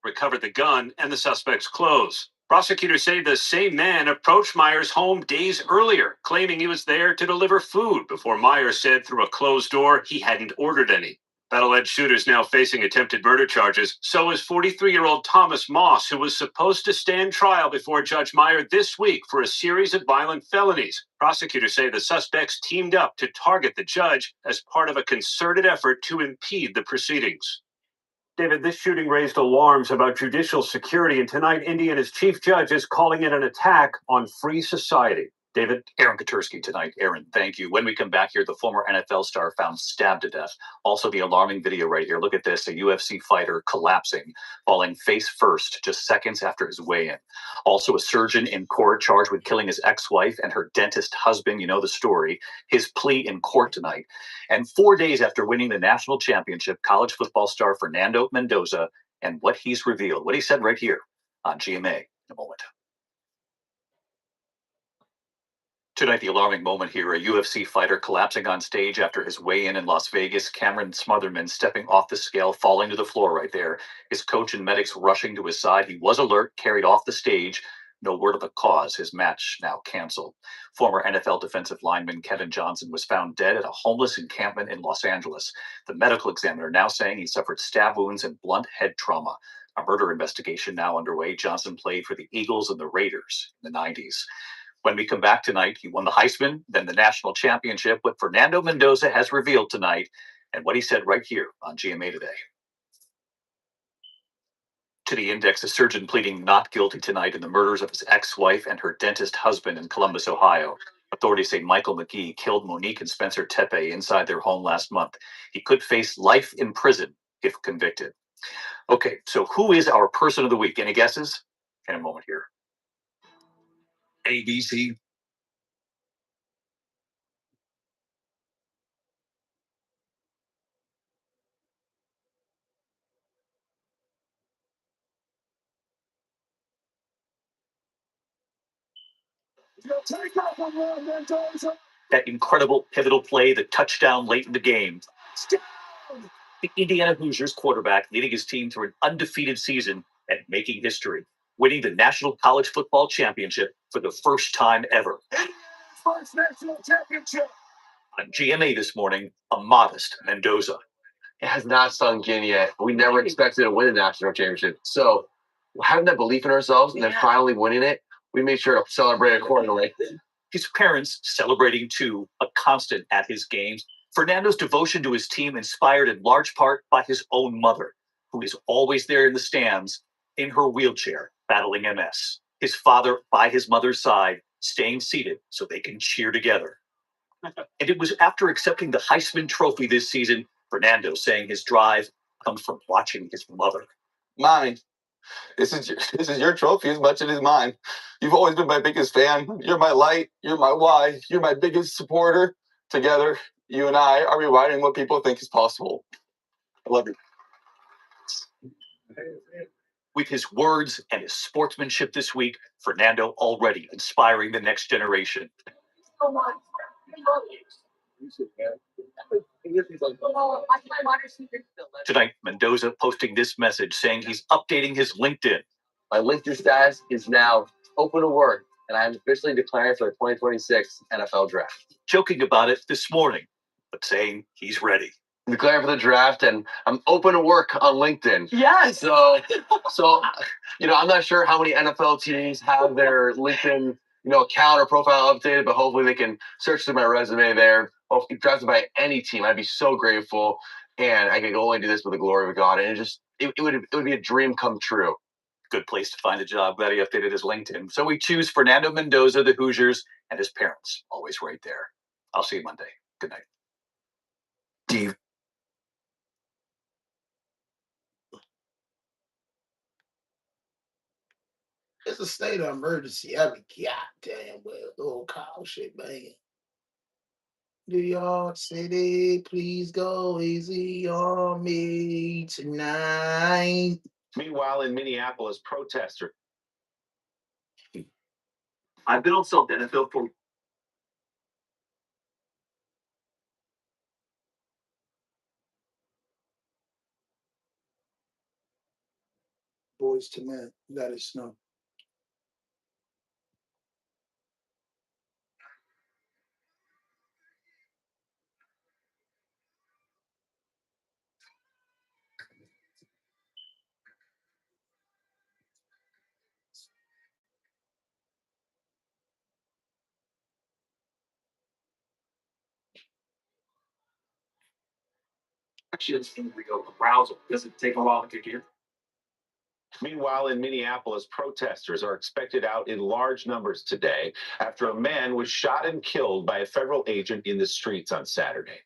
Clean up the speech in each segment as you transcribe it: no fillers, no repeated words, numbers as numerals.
recovered the gun, and the suspect's clothes. Prosecutors say the same man approached Myers' home days earlier, claiming he was there to deliver food before Myers said through a closed door he hadn't ordered any. That alleged shooter is now facing attempted murder charges. So is 43-year-old Thomas Moss, who was supposed to stand trial before Judge Meyer this week for a series of violent felonies. Prosecutors say the suspects teamed up to target the judge as part of a concerted effort to impede the proceedings. David, this shooting raised alarms about judicial security, and tonight Indiana's chief judge is calling it an attack on free society. David? Aaron Katursky tonight. Aaron, thank you. When we come back here, the former NFL star found stabbed to death. Also, the alarming video right here. Look at this, a UFC fighter collapsing, falling face first just seconds after his weigh-in. Also, a surgeon in court charged with killing his ex-wife and her dentist husband. You know the story. His plea in court tonight. And 4 days after winning the national championship, college football star Fernando Mendoza and what he's revealed, what he said right here on GMA in a moment. Tonight, the alarming moment here, a UFC fighter collapsing on stage after his weigh-in in Las Vegas. Cameron Smotherman stepping off the scale, falling to the floor right there. His coach and medics rushing to his side. He was alert, carried off the stage. No word of the cause. His match now canceled. Former NFL defensive lineman Kevin Johnson was found dead at a homeless encampment in Los Angeles. The medical examiner now saying he suffered stab wounds and blunt head trauma. A murder investigation now underway. Johnson played for the Eagles and the Raiders in the 90s. When we come back tonight, he won the Heisman, then the national championship. What Fernando Mendoza has revealed tonight and what he said right here on GMA Today. To the Index, a surgeon pleading not guilty tonight in the murders of his ex-wife and her dentist husband in Columbus, Ohio. Authorities say Michael McGee killed Monique and Spencer Tepe inside their home last month. He could face life in prison if convicted. Okay, so who is our person of the week? Any guesses? In a moment here. ABC. That incredible pivotal play, the touchdown late in the game. The Indiana Hoosiers quarterback leading his team through an undefeated season and making history, winning the National College Football Championship for the first time ever. First national championship. On GMA this morning, a modest Mendoza. It has not sunk in yet. We never expected to win a national championship. So having that belief in ourselves and then finally winning it, we made sure to celebrate accordingly. His parents celebrating too, a constant at his games. Fernando's devotion to his team inspired in large part by his own mother, who is always there in the stands in her wheelchair battling MS. His father by his mother's side, staying seated so they can cheer together. And it was after accepting the Heisman Trophy this season, Fernando saying his drive comes from watching his mother. Mommy, this is your trophy as much as it is mine. You've always been my biggest fan. You're my light. You're my why. You're my biggest supporter. Together, you and I are rewriting what people think is possible. I love you. With his words and his sportsmanship this week, Fernando already inspiring the next generation. Tonight, Mendoza posting this message saying he's updating his LinkedIn. My LinkedIn status is now open to work, and I am officially declaring for the 2026 NFL Draft. Joking about it this morning, but saying he's ready. I'm declaring for the draft, and I'm open to work on LinkedIn. Yes. So I'm not sure how many NFL teams have their LinkedIn, account or profile updated, but hopefully they can search through my resume there. Or if drafted by any team, I'd be so grateful, and I could only do this with the glory of God. And it would be a dream come true. Good place to find a job. Glad he updated his LinkedIn. So we choose Fernando Mendoza, the Hoosiers, and his parents, always right there. I'll see you Monday. Good night. Steve. It's a state of emergency. I mean, goddamn well, the whole cow shit, man. New York City, please go easy on me tonight. Meanwhile, in Minneapolis, protesters. I've been on Sildenafil for Boys to Men. Let us know. Actually, it's real arousal. Does it take a while to kick in? Meanwhile, in Minneapolis, protesters are expected out in large numbers today after a man was shot and killed by a federal agent in the streets on Saturday.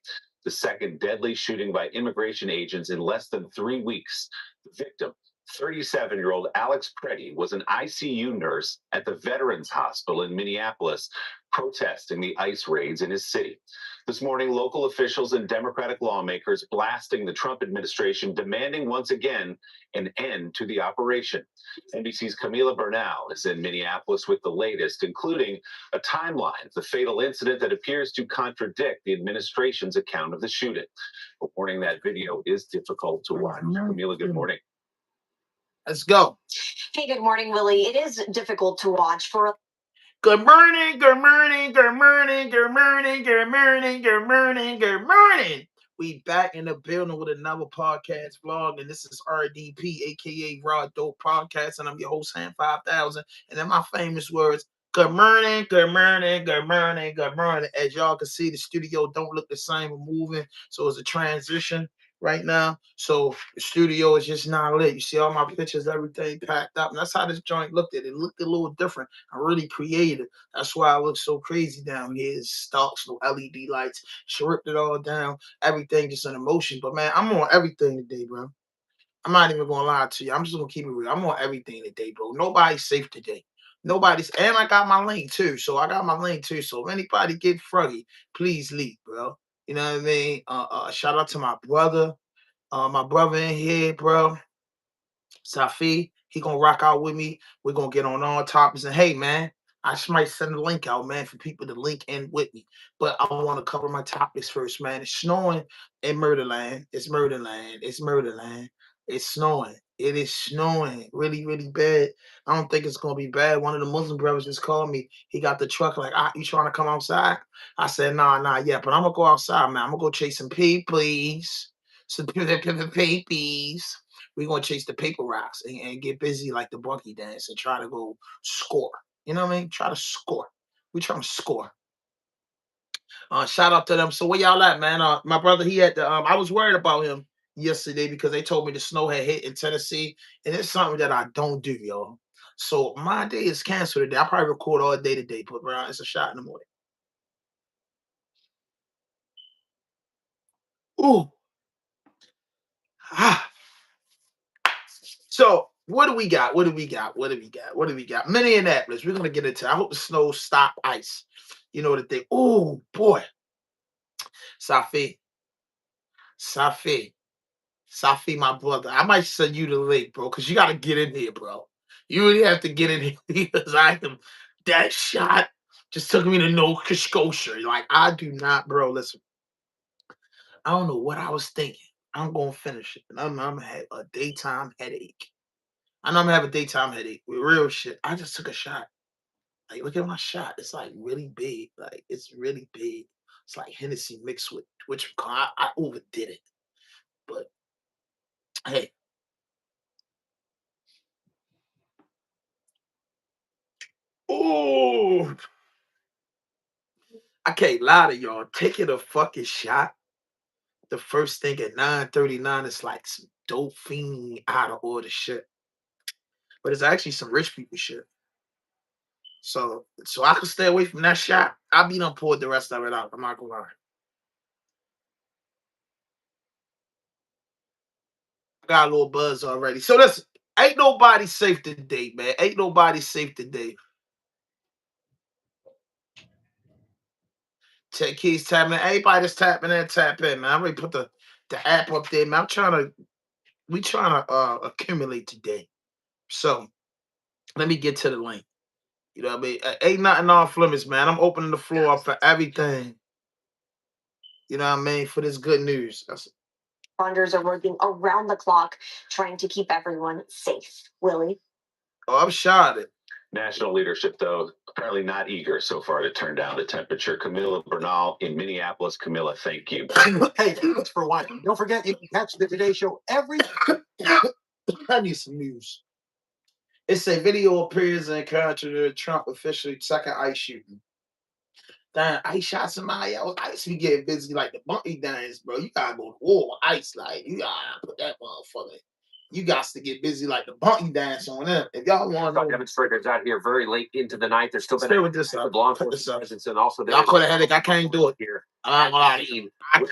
The second deadly shooting by immigration agents in less than 3 weeks. The victim, 37-year-old Alex Preddy, was an ICU nurse at the Veterans Hospital in Minneapolis, protesting the ICE raids in his city. This morning, local officials and Democratic lawmakers blasting the Trump administration, demanding once again an end to the operation. NBC's Camila Bernal is in Minneapolis with the latest, including a timeline of the fatal incident that appears to contradict the administration's account of the shooting. But warning that video is difficult to watch. Camila, good morning. Let's go. Hey, good morning, Willie. It is difficult to watch for. Good morning, good morning, good morning, good morning, good morning, good morning, good morning. We back in the building with another podcast vlog, and this is RDP, aka Raw Dope Podcast, and I'm your host, Ham 5000. And in my famous words, good morning, good morning, good morning, good morning. As y'all can see, the studio don't look the same. We're moving, so it's a transition right now. So the studio is just not lit. You see all my pictures, everything packed up. And that's how this joint looked at. It looked a little different. I really creative. That's why I look so crazy down here. It's stalks, no LED lights, stripped it all down, everything just in emotion. But man, I'm on everything today, bro. I'm not even gonna lie to you. I'm just gonna keep it real. I'm on everything today, bro. Nobody's safe today. Nobody's, and I got my link too. So I got my link too. So if anybody get froggy, please leave, bro. You know what I mean? Shout out to my brother in here, bro. Safi, he gonna rock out with me. We're gonna get on all topics. And hey, man, I just might send a link out, man, for people to link in with me. But I want to cover my topics first, man. It's snowing in Murderland. It's Murderland. It's Murderland. It's snowing. It is snowing really, really bad. I don't think it's gonna be bad. One of the Muslim brothers just called me. He got the truck, like, you trying to come outside? I said, nah, not yet, but I'm gonna go outside, man. I'm gonna go chase some peepees. Some peepees. We're gonna chase the paper rocks and get busy like the Bucky dance and try to go score. You know what I mean? Try to score. We trying to score. Shout out to them. So where y'all at, man? My brother, he had the I was worried about him yesterday because they told me the snow had hit in Tennessee, and it's something that I don't do, yo. So my day is canceled today. I probably record all day today, but bro, it's a shot in the morning. Ooh. Ah. So what do we got? What do we got? What do we got? What do we got? Minneapolis. We're gonna get into. I hope the snow stop ice. You know the thing. Oh boy, Safi, Safi, Safi, my brother. I might send you the link, bro, because you gotta get in here, bro. You really have to get in here because I am that shot. Just took me to Nova Scotia. Like I do not, bro. Listen, I don't know what I was thinking. I'm gonna finish it. And I'm gonna have a daytime headache. I know I'm gonna have a daytime headache with real shit. I just took a shot. Like, look at my shot. It's like really big. Like, it's really big. It's like Hennessy mixed with which I overdid it. But hey, oh, I can't lie to y'all. Taking a fucking shot, the first thing at 9:39 is like some dope fiend out of order shit. But it's actually some rich people shit. So I can stay away from that shot. I'll be done poured the rest of it out. I'm not gonna lie. I got a little buzz already. So listen, ain't nobody safe today, man. Ain't nobody safe today. Tech keys tapping in. Everybody that's tapping in, tap in, man. I already put the app up there, man. We trying to accumulate today. So let me get to the link. You know what I mean? Ain't nothing off limits, man. I'm opening the floor up for everything. You know what I mean? For this good news. responders are working around the clock trying to keep everyone safe. Willie? Oh, I'm shocked. National leadership, though, apparently not eager so far to turn down the temperature. Camilla Bernal in Minneapolis. Camilla, thank you. Hey, thanks for watching. Don't forget, you can catch the Today Show every. I need some news. It's a video appears in encounter the Trump official second ICE shooting. Damn, ICE shot somebody else. ICE be getting busy like the bunkie dance, bro. You gotta go to war with ICE. Like, you gotta put that motherfucker. You got to get busy like the bunkie dance on them. If y'all want to know. Demonstrators out here very late into the night. There's still Stay been with this up. law Put this enforcement up. presence, and also Y'all call a headache. I can't do it. here. I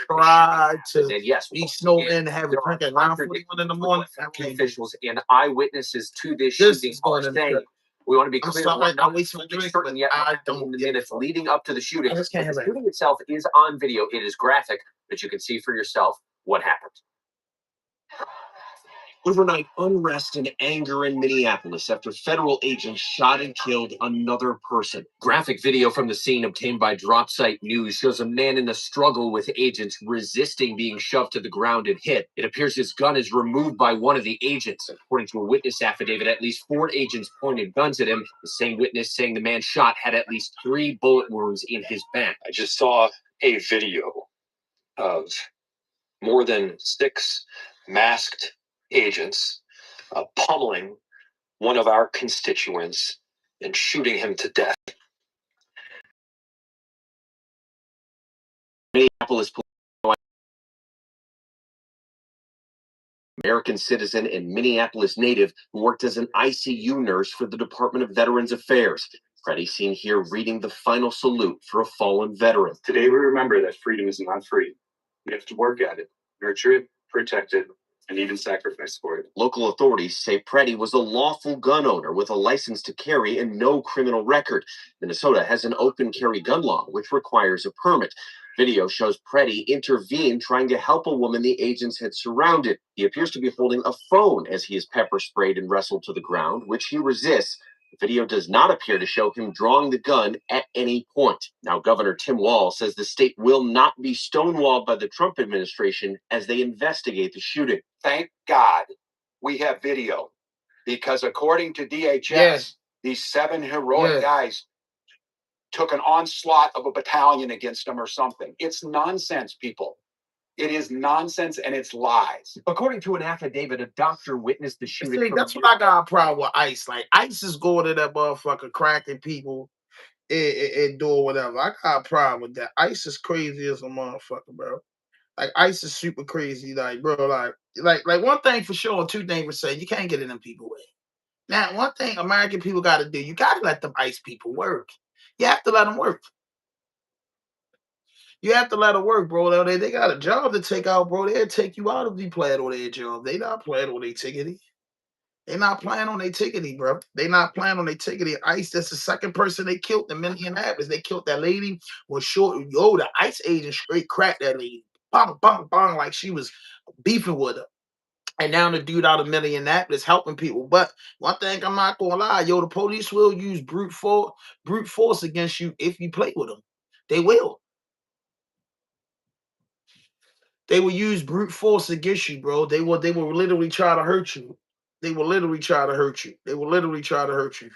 tried to And yes, be snowed in and have a there are drink at 9:41 in the morning. I federal can't. officials and eyewitnesses to this This shooting is going are in the saying. trip. We want to be I'm clear. sorry, We're I not waste my drink, certain but yet I in don't the give a minutes fuck. leading up to the shooting. I just can't But the have it. shooting itself is on video. It is graphic, but you can see for yourself what happened. Overnight unrest and anger in Minneapolis after federal agents shot and killed another person. Graphic video from the scene obtained by DropSite News shows a man in a struggle with agents resisting being shoved to the ground and hit. It appears his gun is removed by one of the agents. According to a witness affidavit, at least 4 agents pointed guns at him. The same witness saying the man shot had at least 3 bullet wounds in his back. I just saw a video of more than 6 masked agents pummeling one of our constituents and shooting him to death. Minneapolis police, American citizen and Minneapolis native who worked as an ICU nurse for the Department of Veterans Affairs. Freddie seen here reading the final salute for a fallen veteran. Today we remember that freedom is not free. We have to work at it, nurture it, protect it, and even sacrifice for it. Local authorities say Preddy was a lawful gun owner with a license to carry and no criminal record. Minnesota has an open carry gun law, which requires a permit. Video shows Preddy intervene trying to help a woman the agents had surrounded. He appears to be holding a phone as he is pepper sprayed and wrestled to the ground, which he resists. The video does not appear to show him drawing the gun at any point. Now, Governor Tim Walz says the state will not be stonewalled by the Trump administration as they investigate the shooting. Thank God we have video, because according to DHS, Yes. these 7 heroic Yes. guys took an onslaught of a battalion against them or something. It's nonsense, people. It is nonsense and it's lies. According to an affidavit, a doctor witnessed the shooting. See, that's what I got a problem with ICE. Like, ICE is going to that motherfucker cracking people and doing whatever. I got a problem with that. ICE is crazy as a motherfucker, bro. Like, ICE is super crazy. Like, bro, like one thing for sure, and 2 things for saying, you can't get in them people way. Now, one thing American people got to do, you got to let them ICE people work. You have to let them work. You have to let them work, bro. They got a job to take out, bro. They'll take you out if you playing on their job. They not playing on their tickety. They not playing on their tickety, bro. They not playing on their tickety. ICE, that's the second person they killed in Minneapolis. They killed that lady was short. Yo, the ICE agent straight cracked that lady. Bang, bang, bang, like she was beefing with her. And now the dude out of Minneapolis helping people. But one thing I'm not gonna lie, yo, the police will use brute force against you if you play with them. They will. They will use brute force against you, bro. They will literally try to hurt you. They will literally try to hurt you. They will literally try to hurt you.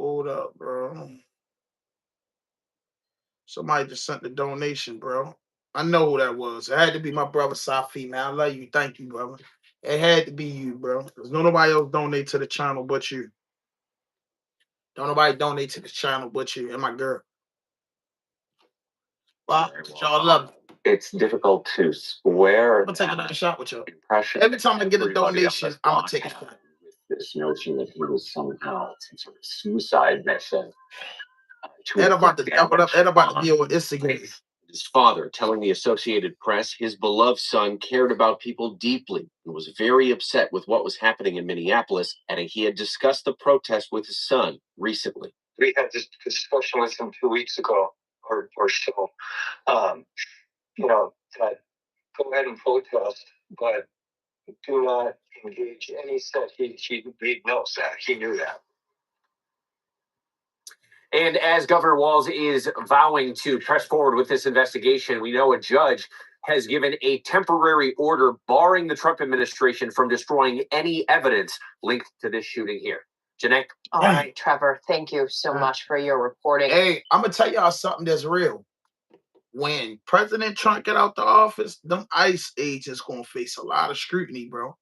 Hold up, bro. Somebody just sent the donation, bro. I know who that was. It had to be my brother Safi, man. I love you. Thank you, brother. It had to be you, bro. There's nobody else donate to the channel but you. Don't nobody donate to the channel but you and my girl. Well, y'all love it. It's difficult to square. I'm gonna take another shot with y'all. Impression. Every time I get a Everybody donation, on this I'm gonna block take a had shot. with this notion that he was somehow some sort of suicide mission. Ed about to double up. Ed about to be on Instagram. His father telling the Associated Press his beloved son cared about people deeply and was very upset with what was happening in Minneapolis, adding he had discussed the protest with his son recently. We had this discussion with him 2 weeks ago or so. That go ahead and protest, but do not engage. And he said he knows that. He knew that. And as Governor Walz is vowing to press forward with this investigation, we know a judge has given a temporary order barring the Trump administration from destroying any evidence linked to this shooting here. Janae? All right, Trevor, thank you so much for your reporting. Hey, I'm gonna tell y'all something that's real. When President Trump get out the office, them ICE agents gonna face a lot of scrutiny, bro.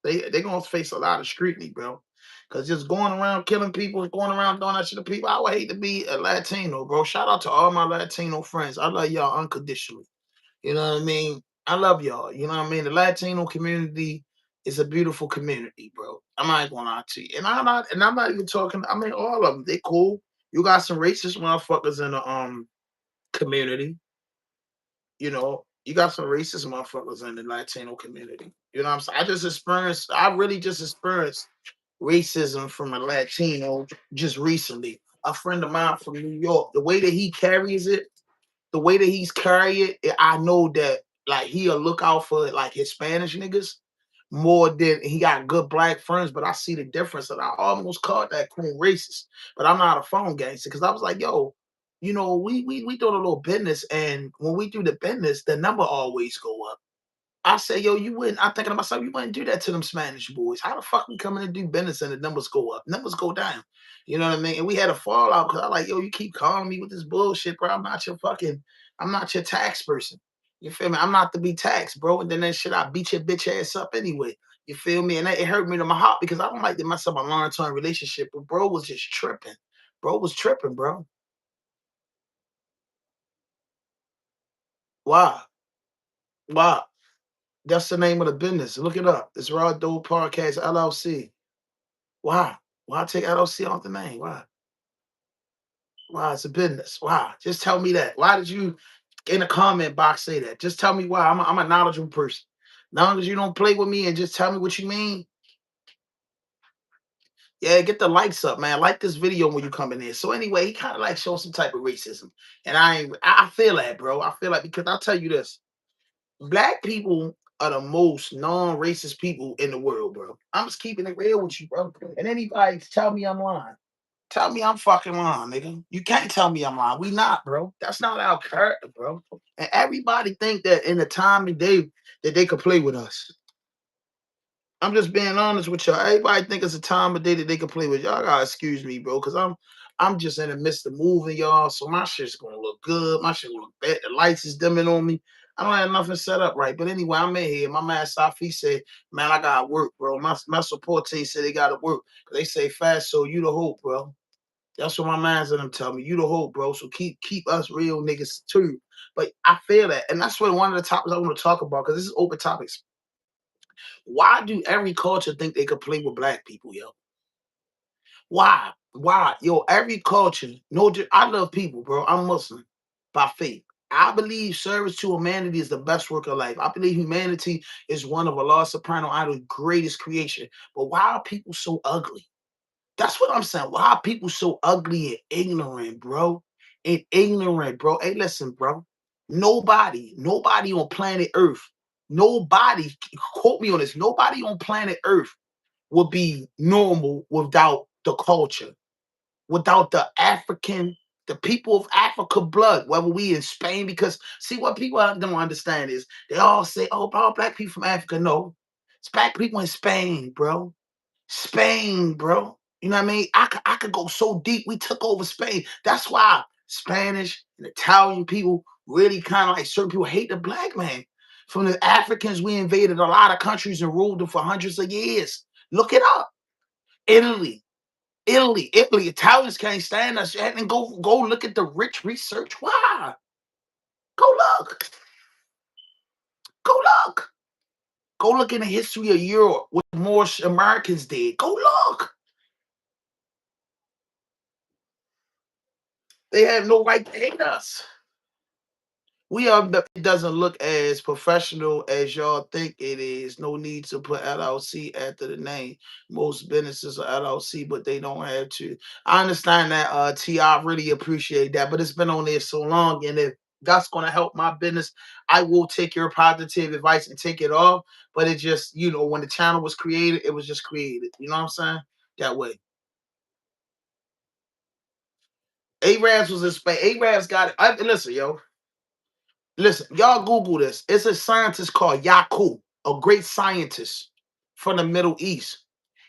They gonna face a lot of scrutiny, bro. Cause just going around killing people, going around doing that shit to people. I would hate to be a Latino, bro. Shout out to all my Latino friends. I love y'all unconditionally. You know what I mean? I love y'all. You know what I mean? The Latino community is a beautiful community, bro. I'm not gonna lie to you. And I'm not even talking, I mean all of them. They cool. You got some racist motherfuckers in the community. You know, you got some racist motherfuckers in the Latino community. You know what I'm saying? I really just experienced racism from a Latino just recently. A friend of mine from New York, the way that he carries it, the way that he's carrying it, I know that like he'll look out for like his Spanish niggas more than he got good black friends, but I see the difference, and I almost called that coon racist, but I'm not a phone gangster because I was like, yo, you know, we doing a little business, and when we do the business, the number always go up. I say, yo, you wouldn't. I'm thinking to myself, you wouldn't do that to them Spanish boys. How the fuck we come in and do business and the numbers go up? Numbers go down. You know what I mean? And we had a fallout because I like, yo, you keep calling me with this bullshit, bro. I'm not your tax person. You feel me? I'm not to be taxed, bro. And then that shit, I beat your bitch ass up anyway. You feel me? And it hurt me to my heart because I don't like to mess up a long-term relationship. But bro was just tripping. Bro was tripping, bro. Why? Why? That's the name of the business. Look it up. It's Raw Dope Podcast LLC. Why? Why take LLC off the name? Why? Why? It's a business. Why? Just tell me that. Why did you in the comment box say that? Just tell me why. I'm a knowledgeable person. As long as you don't play with me and just tell me what you mean. Yeah, get the likes up, man. Like this video when you come in there. So anyway, he kind of like shows some type of racism. And I feel that, bro. I feel like because I'll tell you this. Black people are the most non-racist people in the world, bro. I'm just keeping it real with you, bro. And anybody tell me I'm lying. Tell me I'm fucking lying, nigga. You can't tell me I'm lying. We not, bro. That's not our character, bro. And everybody think that in the time and day that they could play with us. I'm just being honest with y'all. Everybody think it's a time of day that they can play with y'all. Gotta excuse me, bro, because I'm just in the midst of moving, y'all. So my shit's gonna look good. My shit gonna look bad. The lights is dimming on me. I don't have nothing set up right. But anyway, I'm in here. My man Safi said, man, I gotta work, bro. My support team said they gotta work. They say fast, so you the hope, bro. That's what my man's in them tell me. You the hope, bro. So keep us real niggas too. But I feel that. And that's what one of the topics I want to talk about, because this is open topics. Why do every culture think they could play with black people, yo? Why? Why? Yo, every culture, I love people, bro. I'm Muslim by faith. I believe service to humanity is the best work of life. I believe humanity is one of Allah's soprano idol's greatest creation. But why are people so ugly? That's what I'm saying. Why are people so ugly and ignorant, bro? And ignorant, bro. Hey, listen, bro. Nobody on planet Earth, nobody, quote me on this, nobody on planet Earth would be normal without the culture, without the people of Africa blood, whether we in Spain, because see what people don't understand is they all say, oh, all black people from Africa. No, it's black people in Spain, bro. Spain, bro. You know what I mean? I could go so deep. We took over Spain. That's why Spanish and Italian people really kind of like certain people hate the black man. From the Africans, we invaded a lot of countries and ruled them for hundreds of years. Look it up. Italy, Italians can't stand us. And go look at the rich research. Why? Go look. Go look. Go look in the history of Europe, what more Americans did. Go look. They have no right to hate us. It doesn't look as professional as y'all think it is. No need to put LLC after the name. Most businesses are LLC, but they don't have to. I understand that, T. I really appreciate that, but it's been on there so long, and if that's going to help my business, I will take your positive advice and take it off. But it just, when the channel was created, it was just created. You know what I'm saying? That way. Arabs was in Spain. Arabs got it. Listen, yo. Listen, y'all Google this. It's a scientist called Yaqub, a great scientist from the Middle East.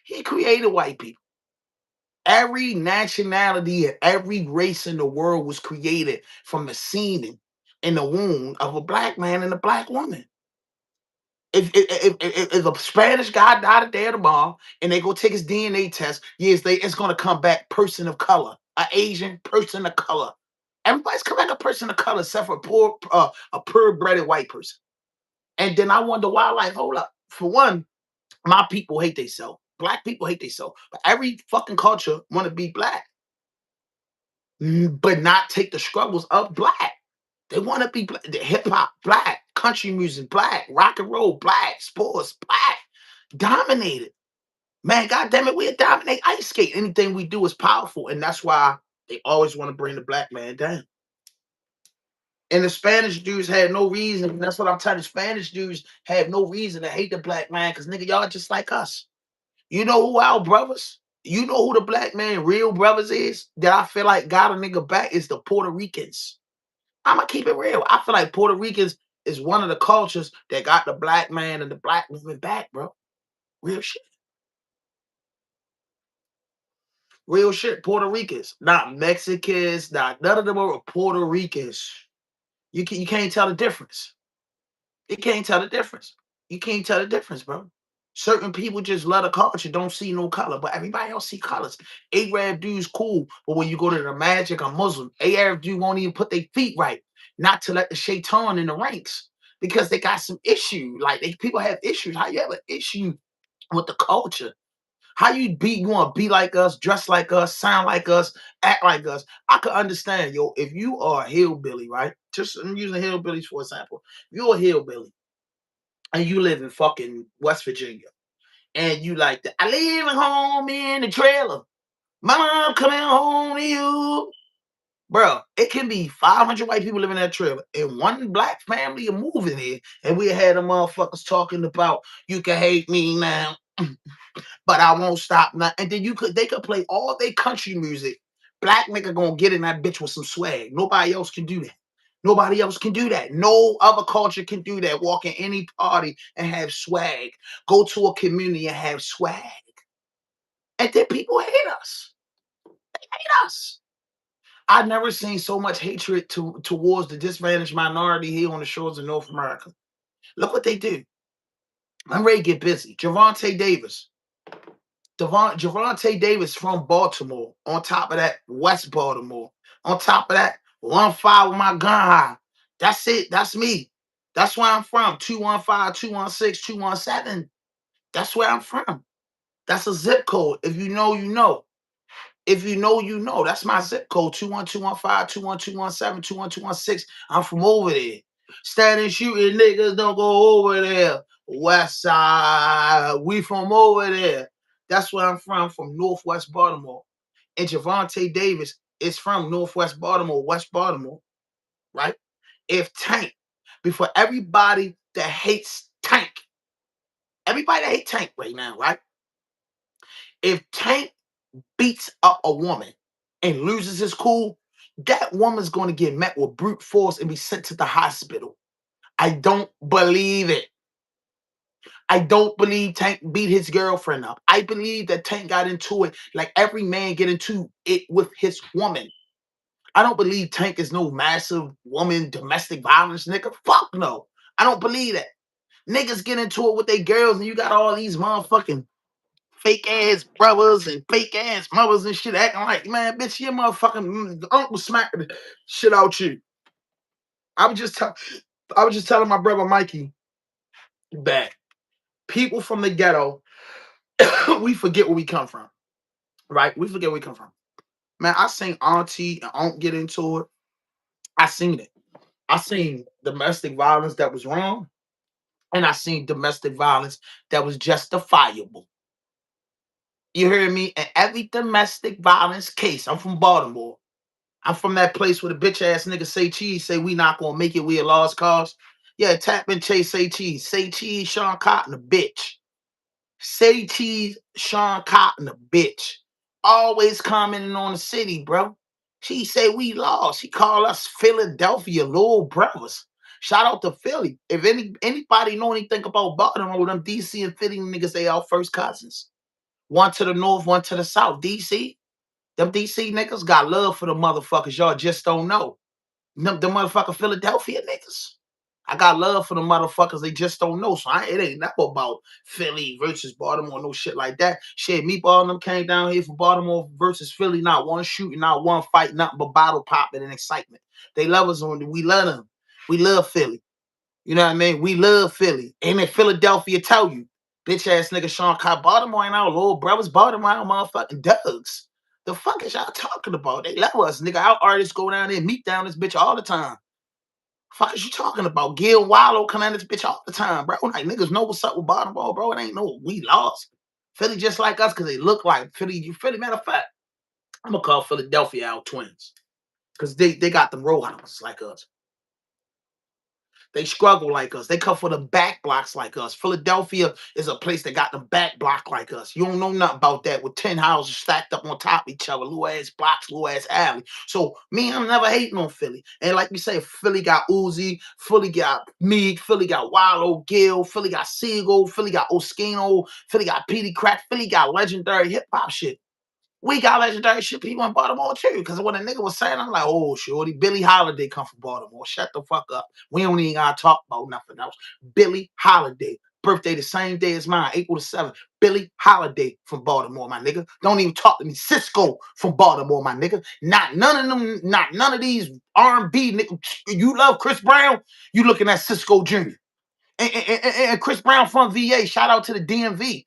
He created white people. Every nationality and every race in the world was created from the semen in the womb of a black man and a black woman. If a Spanish guy died today tomorrow and they go take his DNA test, years later, it's gonna come back person of color, an Asian person of color. Everybody's coming back a person of color except for a purebred white person. And then I wonder why, like, hold up. For one, my people hate themselves. Black people hate themselves. But every fucking culture want to be black, but not take the struggles of black. They want to be black. Hip hop, black. Country music, black. Rock and roll, black. Sports, black. Dominated. Man, goddamn it, we dominate ice skate. Anything we do is powerful. And that's why they always want to bring the black man down. And the Spanish dudes had no reason. And that's what I'm telling you. Spanish dudes had no reason to hate the black man because, nigga, y'all just like us. You know who our brothers? You know who the black man real brothers is? That I feel like got a nigga back is the Puerto Ricans. I'm going to keep it real. I feel like Puerto Ricans is one of the cultures that got the black man and the black woman back, bro. Real shit. Real shit. Puerto Ricans. Not Mexicans. Not none of them are Puerto Ricans. You can't tell the difference. You can't tell the difference. You can't tell the difference, bro. Certain people just love the culture, don't see no color, but everybody else see colors. Arab dude's cool, but when you go to the Magic or Muslim, Arab dude won't even put their feet right, not to let the shaitan in the ranks because they got some issue. Like people have issues. How you have an issue with the culture? How you want to be like us, dress like us, sound like us, act like us? I could understand, yo, if you are a hillbilly, right? Just I'm using hillbillies for example. If you're a hillbilly and you live in fucking West Virginia, and you like that, I live at home in the trailer. Mom coming home to you. Bro, it can be 500 white people living in that trailer and one black family are moving here. And we had them motherfuckers talking about you can hate me now, but I won't stop now. And then they could play all their country music. Black nigga gonna get in that bitch with some swag. Nobody else can do that. Nobody else can do that. No other culture can do that. Walk in any party and have swag. Go to a community and have swag. And then people hate us. They hate us. I've never seen so much hatred towards the disadvantaged minority here on the shores of North America. Look what they do. I'm ready to get busy. Javante Davis. Javante Davis from Baltimore. On top of that, West Baltimore. On top of that, 1-5 with my gun high. That's it. That's me. That's where I'm from. 215, 216, 217. That's where I'm from. That's a zip code. If you know, you know. If you know, you know. That's my zip code. 21215, 21217, 21216. I'm from over there. Standing shooting niggas don't go over there. West side. We from over there. That's where I'm from Northwest Baltimore. And Javante Davis is from Northwest Baltimore, West Baltimore, right? If Tank, before everybody that hates Tank, everybody that hates Tank right now, right? If Tank beats up a woman and loses his cool, that woman's going to get met with brute force and be sent to the hospital. I don't believe it. I don't believe Tank beat his girlfriend up. I believe that Tank got into it like every man get into it with his woman. I don't believe Tank is no massive woman domestic violence nigga. Fuck no. I don't believe that. Niggas get into it with their girls and you got all these motherfucking fake ass brothers and fake ass mothers and shit acting like, man, bitch, your motherfucking uncle smacked the shit out you. I was just telling my brother Mikey that people from the ghetto, we forget where we come from. Right? We forget where we come from. Man, I seen Auntie and Aunt get into it. I seen it. I seen domestic violence that was wrong, and I seen domestic violence that was justifiable. You hear me? And every domestic violence case, I'm from Baltimore. I'm from that place where the bitch ass nigga Say Cheese say we not gonna make it, we a lost cause. Yeah, tap and chase Say Cheese. Say Cheese, Sean Cotton, a bitch. Say Cheese, Sean Cotton, a bitch. Always commenting on the city, bro. She said we lost. She called us Philadelphia little brothers. Shout out to Philly. If anybody know anything about Baltimore, them DC and Philly niggas, they all first cousins. One to the north, one to the south. DC, them DC niggas got love for the motherfuckers. Y'all just don't know. The motherfucking Philadelphia niggas. I got love for the motherfuckers. They just don't know. So it ain't never about Philly versus Baltimore, no shit like that. Shit, Meatball and them came down here for Baltimore versus Philly. Not one shooting, not one fight, nothing but bottle popping and excitement. They love us on. We love them. We love Philly. You know what I mean? We love Philly. And in Philadelphia, tell you, bitch ass nigga Sean Cobb, Baltimore ain't our little brothers. Baltimore our motherfucking Dougs. The fuck is y'all talking about? They love us, nigga. Our artists go down there and meet down this bitch all the time. Fuck is you talking about? Gil Wallow come at this bitch all the time, bro. Like niggas know what's up with Baltimore, bro. It ain't no we lost. Philly just like us because they look like Philly. Philly, matter of fact, I'm gonna call Philadelphia our twins. Because they got them row houses like us. They struggle like us. They come for the back blocks like us. Philadelphia is a place that got the back block like us. You don't know nothing about that with 10 houses stacked up on top of each other. Little ass blocks, little ass alley. So me, I'm never hating on Philly. And like you say, Philly got Uzi, Philly got Meek, Philly got Wallow, Gil, Philly got Siegel, Philly got Oskino, Philly got Petey Crack, Philly got legendary hip hop shit. We got legendary shit people in Baltimore too. Because when a nigga was saying, I'm like, oh, shorty, Billie Holiday come from Baltimore. Shut the fuck up. We don't even gotta talk about nothing else. Billie Holiday. Birthday the same day as mine, April the 7th. Billie Holiday from Baltimore, my nigga. Don't even talk to me. Cisco from Baltimore, my nigga. Not none of them, not none of these R&B niggas. You love Chris Brown, you looking at Cisco Jr. And Chris Brown from VA. Shout out to the DMV.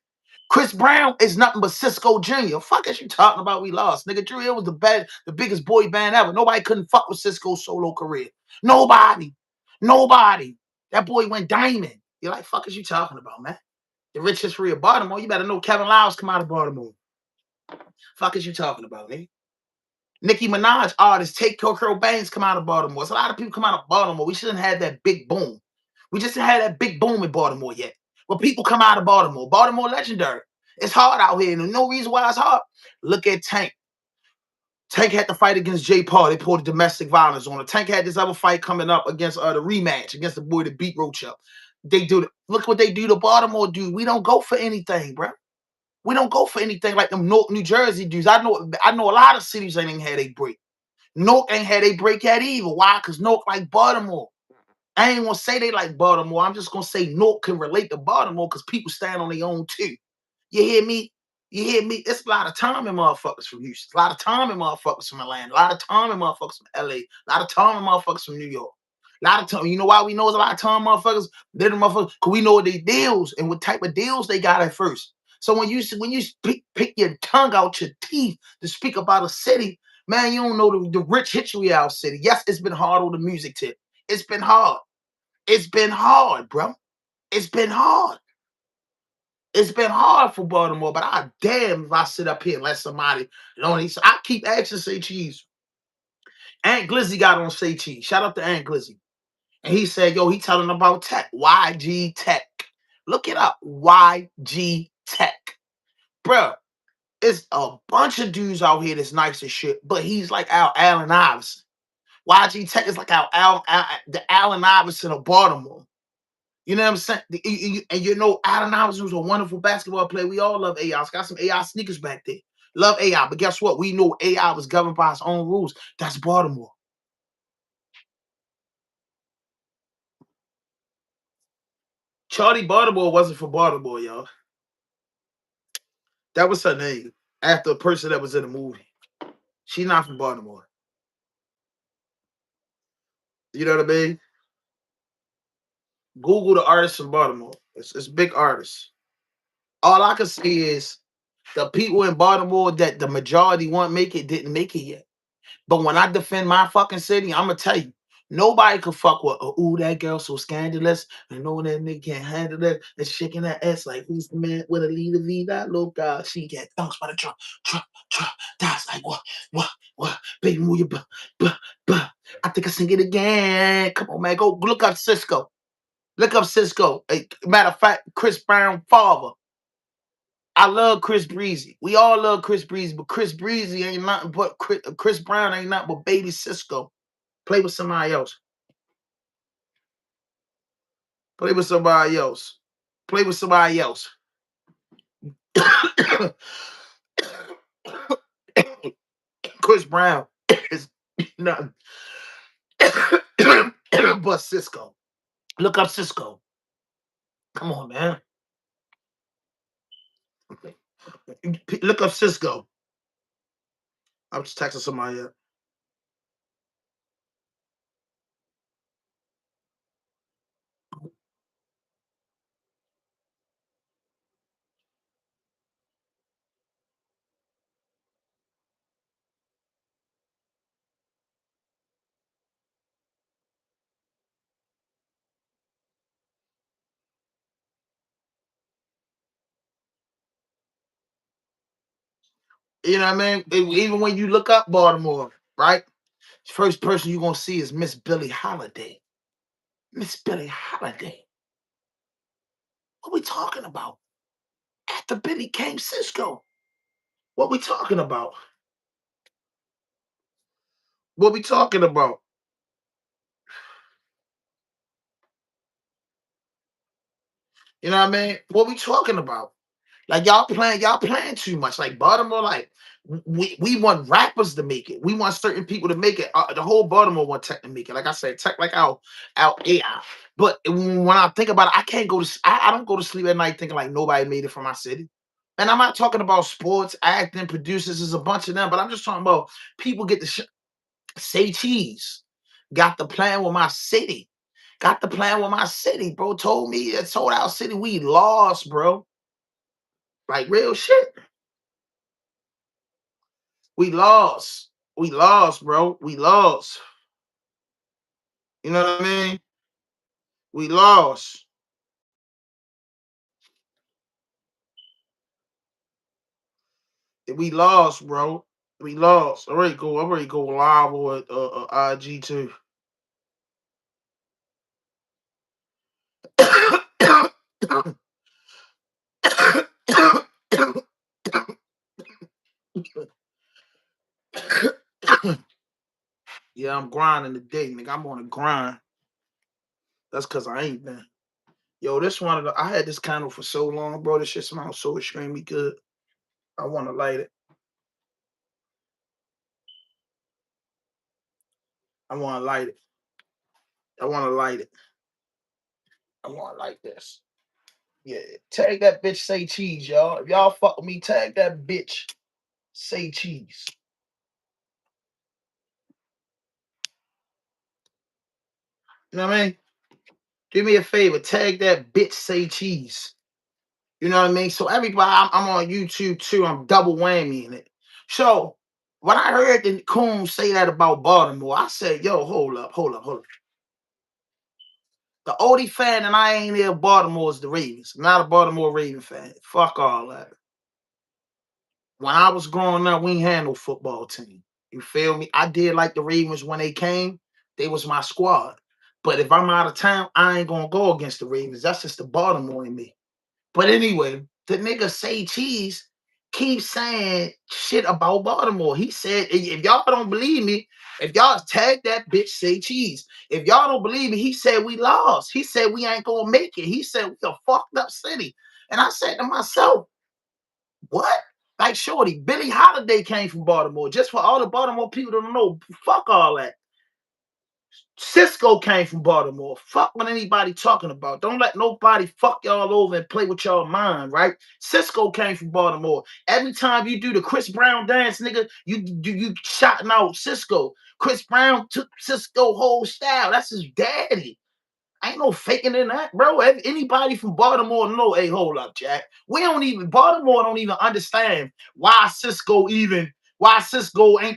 Chris Brown is nothing but Cisco Jr. Fuck is you talking about? We lost. Nigga, Drew Hill was the biggest boy band ever. Nobody couldn't fuck with Cisco's solo career. Nobody. Nobody. That boy went diamond. You're like, fuck is you talking about, man? The rich history of Baltimore. You better know Kevin Lyles come out of Baltimore. Fuck is you talking about, nigga? Nicki Minaj artists, Take Coco Bangs come out of Baltimore. There's a lot of people come out of Baltimore. We shouldn't have that big boom. We just didn't have that big boom in Baltimore yet. But people come out of Baltimore. Baltimore legendary. It's hard out here. And no reason why it's hard. Look at Tank. Tank had to fight against Jay Paul. They pulled domestic violence on it. Tank had this other fight coming up against the rematch against the boy that beat Roach up. Look what they do to Baltimore, dude. We don't go for anything, bro. We don't go for anything like them Newark, New Jersey dudes. I know a lot of cities ain't had a break. Newark ain't had a break yet either. Why? Because Newark like Baltimore. I ain't gonna say they like Baltimore. I'm just gonna say Newark can relate to Baltimore because people stand on their own too. You hear me? You hear me? It's a lot of time in motherfuckers from Houston. A lot of time in motherfuckers from Atlanta. A lot of time in motherfuckers from LA. A lot of time in motherfuckers from New York. A lot of time. You know why we know it's a lot of time motherfuckers? They're the motherfuckers because we know what they deals and what type of deals they got at first. So when you pick your tongue out your teeth to speak about a city, man, you don't know the rich history of our city. Yes, it's been hard on the music tip. It's been hard. It's been hard, bro. It's been hard. It's been hard for Baltimore, but I damn if I sit up here and let somebody, I keep asking Say Cheese. Aunt Glizzy got on Say Cheese. Shout out to Aunt Glizzy. And he said, yo, he telling about tech. YG Tech. Look it up. YG Tech. Bro, it's a bunch of dudes out here that's nice as shit, but he's like our Allen Iverson. YG Tech is like the Allen Iverson of Baltimore. You know what I'm saying? And you know, Allen Iverson was a wonderful basketball player. We all love AI. It's got some AI sneakers back there. Love AI. But guess what? We know AI was governed by its own rules. That's Baltimore. Charlie Baltimore wasn't for Baltimore, y'all. That was her name. After a person that was in the movie. She's not from Baltimore. You know what I mean? Google the artists from Baltimore. It's big artists. All I can say is the people in Baltimore that the majority want make it didn't make it yet. But when I defend my fucking city, I'm gonna tell you, nobody could fuck with, ooh, that girl so scandalous. I know that nigga can't handle that. And shaking that ass like, who's the man with a leader vida? Look, she get dunks by the truck. That's like, what? Baby, move your butt. I think I sing it again. Come on, man, go look up Cisco. Look up Cisco. Hey, matter of fact, Chris Brown father. I love Chris Breezy. We all love Chris Breezy, but Chris Breezy ain't nothing but Chris Brown ain't nothing but baby Cisco. Play with somebody else. Play with somebody else. Play with somebody else. Chris Brown is nothing but Cisco. Look up Cisco. Come on, man. Look up Cisco. I was just texting somebody up. You know what I mean? Even when you look up Baltimore, right? First person you're gonna see is Miss Billie Holiday. Miss Billie Holiday. What we talking about? After Billy came Cisco. What we talking about? What we talking about? You know what I mean? What we talking about? Like y'all playing too much. Like Baltimore, like we want rappers to make it. We want certain people to make it. The whole Baltimore want Tech to make it. Like I said, Tech like our AI. But when I think about it, I can't go to. I don't go to sleep at night thinking like nobody made it from my city. And I'm not talking about sports, acting, producers. There's a bunch of them, but I'm just talking about people get the say cheese. Got the plan with my city. Got the plan with my city, bro. Told our city we lost, bro. Like real shit. We lost. We lost, bro. We lost. You know what I mean? We lost. We lost, bro. We lost. I'm ready to go live with IG too. Yeah, I'm grinding today, nigga. I'm on a grind. That's because I ain't been. Yo, this one of the I had this candle for so long, bro. This shit smells so extremely good. I want to light it. I want to light it. I want to light it. I want to light this. Yeah, tag that bitch say cheese, y'all. If y'all fuck with me, tag that bitch say cheese. You know what I mean? Do me a favor, tag that bitch say cheese. You know what I mean? So everybody, I'm on YouTube too. I'm double whammying it. So when I heard the Coon say that about Baltimore, I said, yo, hold up. The only fan that I ain't near Baltimore is the Ravens. I'm not a Baltimore Raven fan. Fuck all that. When I was growing up, we ain't had no football team. You feel me? I did like the Ravens when they came. They was my squad. But if I'm out of town, I ain't gonna go against the Ravens. That's just the Baltimore in me. But anyway, the nigga say cheese keeps saying shit about Baltimore. He said, if y'all don't believe me, if y'all tag that bitch say cheese. If y'all don't believe me, he said we lost. He said we ain't gonna make it. He said we a fucked up city. And I said to myself, what? Like shorty, Billie Holiday came from Baltimore. Just for all the Baltimore people to know, fuck all that. Cisco came from Baltimore. Fuck what anybody talking about. Don't let nobody fuck y'all over and play with y'all mind, right? Cisco came from Baltimore. Every time you do the Chris Brown dance, nigga, you shouting out Cisco. Chris Brown took Cisco whole style. That's his daddy. Ain't no faking in that, bro. Anybody from Baltimore know, hey, hold up, Jack. Baltimore don't even understand why Cisco ain't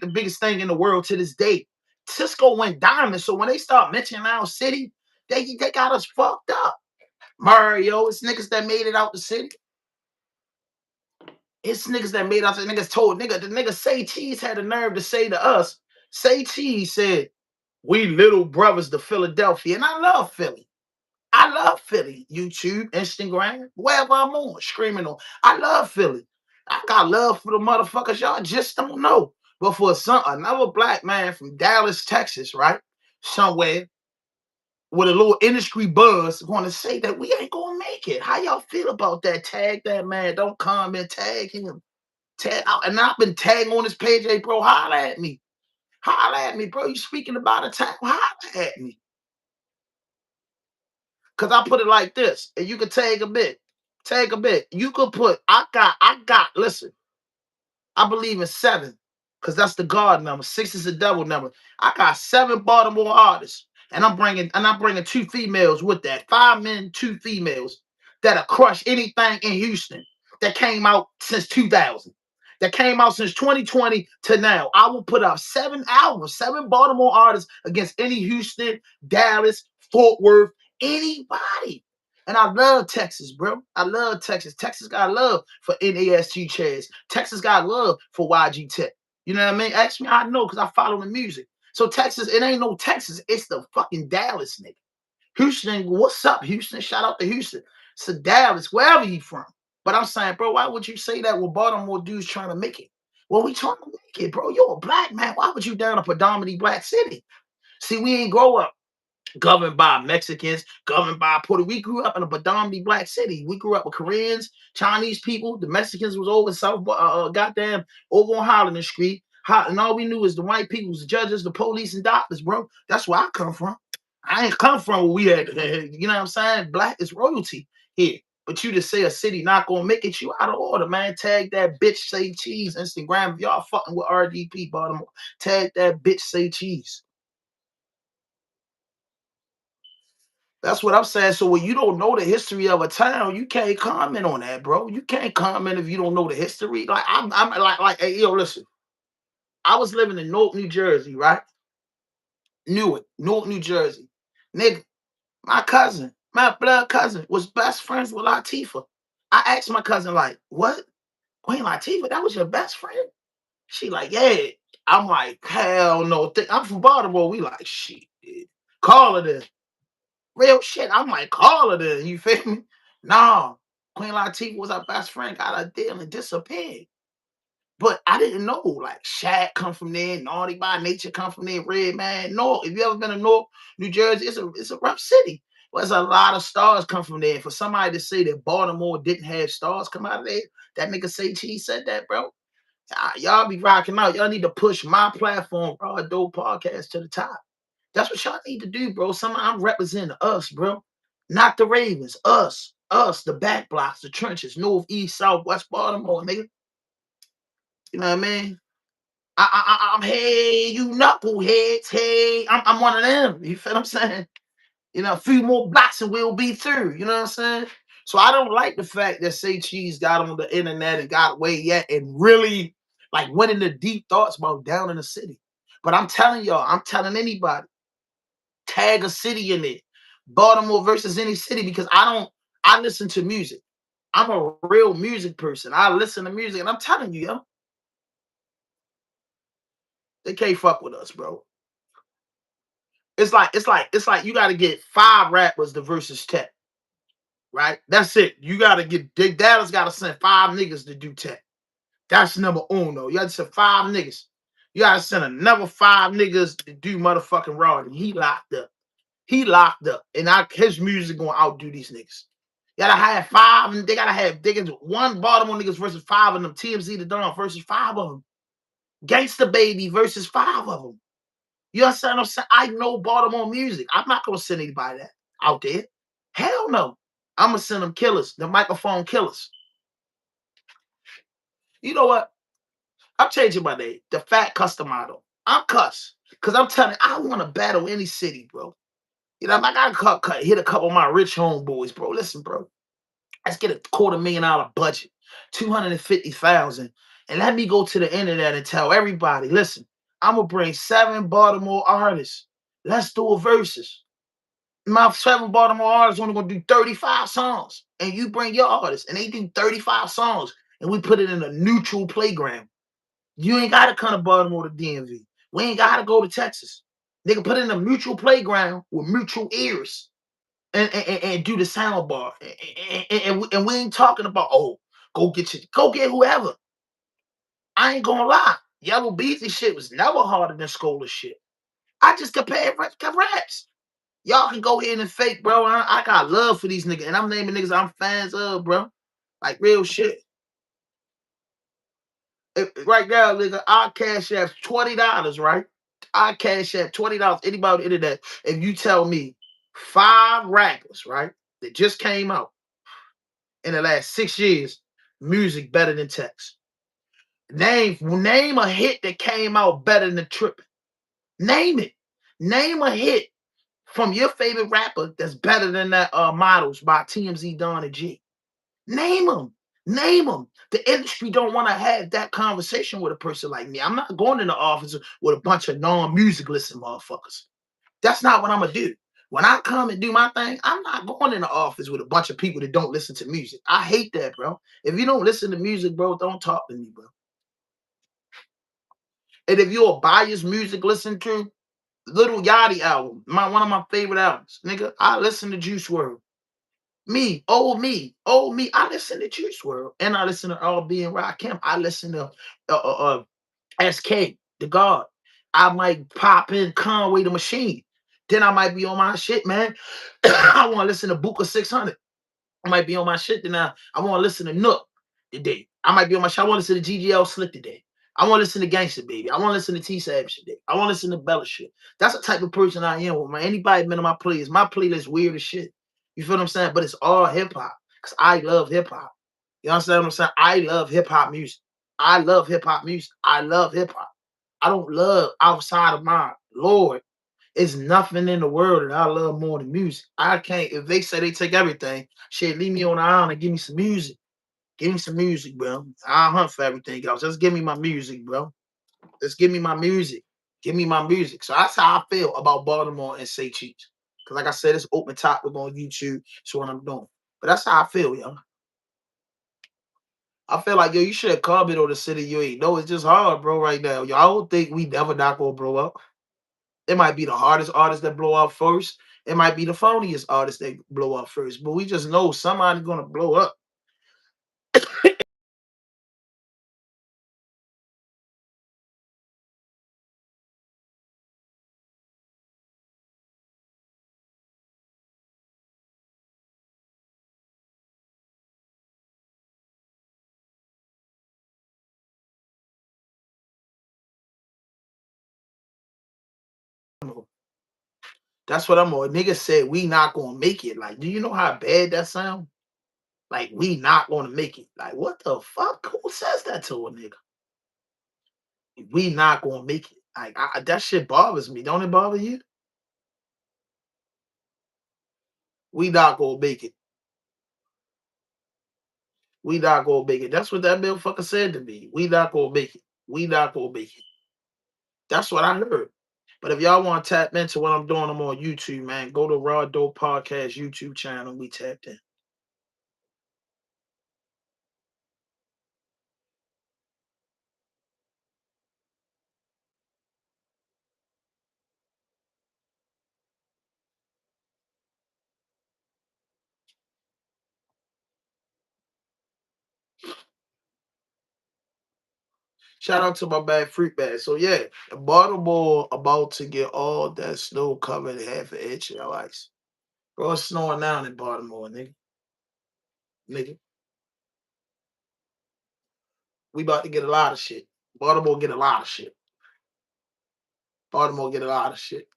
the biggest thing in the world to this day. Cisco went diamond, so when they start mentioning our city, they got us fucked up. Mario, it's niggas that made it out the city. It's niggas that made it out the niggas told the nigga Say Cheese had the nerve to say to us, Say Cheese said, we little brothers to Philadelphia. And I love Philly. I love Philly. YouTube, Instagram, wherever I'm on, screaming on. I love Philly. I got love for the motherfuckers. Y'all just don't know. But for another black man from Dallas, Texas, right? Somewhere with a little industry buzz want to say that we ain't gonna make it. How y'all feel about that? Tag that man. Don't comment, tag him. Tag out. And I've been tagging on his page. Hey, bro, holla at me. Holla at me, bro. You speaking about a tag? Holla at me. Cause I put it like this, and you could tag a bit. Tag a bit. You could put, listen, I believe in 7, because that's the God number. 6 is the devil number. I got 7 Baltimore artists, and I'm bringing 2 females with that. 5 men, 2 females that'll crush anything in Houston that came out since 2000. That came out since 2020 to now. I will put up 7 albums, 7 Baltimore artists against any Houston, Dallas, Fort Worth, anybody. And I love Texas, bro. I love Texas. Texas got love for NASG chairs. Texas got love for YG Tech. You know what I mean? Ask me, I know, because I follow the music. So Texas, it ain't no Texas. It's the fucking Dallas, nigga. Houston, what's up, Houston? Shout out to Houston. It's a Dallas, wherever you from. But I'm saying, bro, why would you say that with Baltimore dudes trying to make it? Well, we trying to make it, bro. You're a black man. Why would you down a predominantly black city? See, we ain't grow up governed by Mexicans, governed by Puerto. We grew up in a predominantly black city. We grew up with Koreans, Chinese people. The Mexicans was over South, goddamn, over on Holland Street. And all we knew is the white people was the judges, the police, and doctors, bro. That's where I come from. I ain't come from where we had, you know what I'm saying? Black is royalty here. But you just say a city not gonna make it, you out of order, man. Tag that bitch say cheese Instagram. If y'all fucking with RDP Baltimore, tag that bitch say cheese. That's what I'm saying. So when you don't know the history of a town, you can't comment on that, bro. You can't comment if you don't know the history. Like I'm like, hey, yo, listen. I was living in Newark, New Jersey, right? Newark, New Jersey. Nigga, my cousin, my blood cousin, was best friends with Latifah. I asked my cousin, like, what? Queen Latifah, that was your best friend? She like, yeah. I'm like, hell no. I'm from Baltimore. We like, shit. Call her this. Real shit. I'm like, call her then. You feel me? No. Queen Latifah was our best friend, got a deal and disappeared. But I didn't know, like, Shaq come from there, Naughty by Nature come from there, Redman. No, if you ever been to Newark, New Jersey, it's a rough city. But there's a lot of stars come from there. For somebody to say that Baltimore didn't have stars come out of there, that nigga say cheese said that, bro. Y'all be rocking out. Y'all need to push my platform, Raw Dope Podcast, to the top. That's what y'all need to do, bro. I'm representing us, bro. Not the Ravens. Us, the back blocks, the trenches, north, east, south, west, Baltimore, nigga. You know what I mean? I'm hey, you knuckleheads, hey. I'm one of them. You feel what I'm saying? You know, a few more blocks and we'll be through. You know what I'm saying? So I don't like the fact that Say Cheese got on the internet and got away yet and really like went into deep thoughts about down in the city. But I'm telling y'all, I'm telling anybody, tag a city in it. Baltimore versus any city, because I listen to music. I'm a real music person. I listen to music, and I'm telling you, yo, they can't fuck with us, bro. It's like you gotta get 5 rappers to versus Tech. Right? That's it. You gotta get Dallas gotta send 5 niggas to do Tech. That's number uno. You gotta send 5 niggas. You gotta send another 5 niggas to do motherfucking Raw. And he locked up. He locked up, and his music gonna outdo these niggas. You gotta have 5, and they gotta have one Baltimore niggas versus 5 of them. TMZ the Dawn versus 5 of them. Gangsta Baby versus 5 of them. You understand what I'm saying? I know Baltimore music. I'm not gonna send anybody that out there. Hell no. I'm gonna send them killers, the microphone killers. You know what? I'm changing my name. The Fat Custom Model. I'm cuss. Because I'm telling you, I want to battle any city, bro. You know, I gotta hit a couple of my rich homeboys, bro. Listen, bro. Let's get a $250,000 budget, 250,000, and let me go to the internet and tell everybody, listen, I'm gonna bring 7 Baltimore artists. Let's do a versus. My 7 Baltimore artists only gonna do 35 songs, and you bring your artists, and they do 35 songs, and we put it in a neutral playground. You ain't gotta come to Baltimore to DMV. We ain't gotta go to Texas. They can put it in a mutual playground with mutual ears. and do the sound bar. And we ain't talking about, oh, go get whoever. I ain't gonna lie. Yellow Beezy shit was never harder than Scholar shit. I just compared raps. Y'all can go in and fake, bro. I got love for these niggas, and I'm naming niggas I'm fans of, bro. Like real shit. Right now, nigga, I cash app $20, right? I cash app $20. Anybody on the internet, if you tell me 5 rappers, right, that just came out in the last 6 years, music better than text. Name a hit that came out better than Trippin'. Name it. Name a hit from your favorite rapper that's better than that Models by TMZ, Don and G. Name them. Name them. The industry don't want to have that conversation with a person like me. I'm not going in the office with a bunch of non-music listening motherfuckers. That's not what I'm going to do. When I come and do my thing, I'm not going in the office with a bunch of people that don't listen to music. I hate that, bro. If you don't listen to music, bro, don't talk to me, bro. And if you're a biased music listen to, Little Yachty album, one of my favorite albums, nigga, I listen to Juice WRLD. Me, I listen to Juice WRLD, and I listen to R&B and Rakim. I listen to SK, The God. I might pop in Conway the Machine. Then I might be on my shit, man. I want to listen to Buka 600. I might be on my shit then. I want to listen to Nook today. I might be on my shit. I want to listen to GGL Slick today. I want to listen to Gangsta Baby. I want to listen to T-Savage today. I want to listen to Bella shit. That's the type of person I am. Man, anybody been on my playlist? My playlist weird as shit. You feel what I'm saying? But it's all hip hop because I love hip hop. You understand what I'm saying? I love hip hop music. I love hip hop music. I love hip hop. I don't love outside of my Lord. It's nothing in the world that I love more than music. I can't, if they say they take everything, shit, leave me on the island and give me some music. Give me some music, bro. I'll hunt for everything else. Just give me my music, bro. Just give me my music. Give me my music. So that's how I feel about Baltimore and Say Cheese. Because like I said, it's open topic on YouTube. That's what I'm doing. But that's how I feel, yo. I feel like, yo, you should have commented on the city you ain't. No, it's just hard, bro, right now. Yo, I don't think we never not gonna blow up. It might be the hardest artist that blow up first. It might be the phoniest artist that blow up first. But we just know somebody's gonna blow up. That's what I'm on. Nigga said we not gonna make it. Like, do you know how bad that sound? Like, we not gonna make it. Like, what the fuck? Who says that to a nigga? We not gonna make it. Like, that shit bothers me. Don't it bother you? We not gonna make it. We not gonna make it. That's what that motherfucker said to me. We not gonna make it. We not gonna make it. That's what I heard. But if y'all want to tap into what I'm doing, I'm on YouTube, man. Go to Raw Dope Podcast YouTube channel. We tapped in. Shout out to my bad Fruit Bag. So yeah, Baltimore about to get all that snow covered half an inch of ice. Bro, it's snowing down in Baltimore, nigga. Nigga. We about to get a lot of shit. Baltimore get a lot of shit. Baltimore get a lot of shit.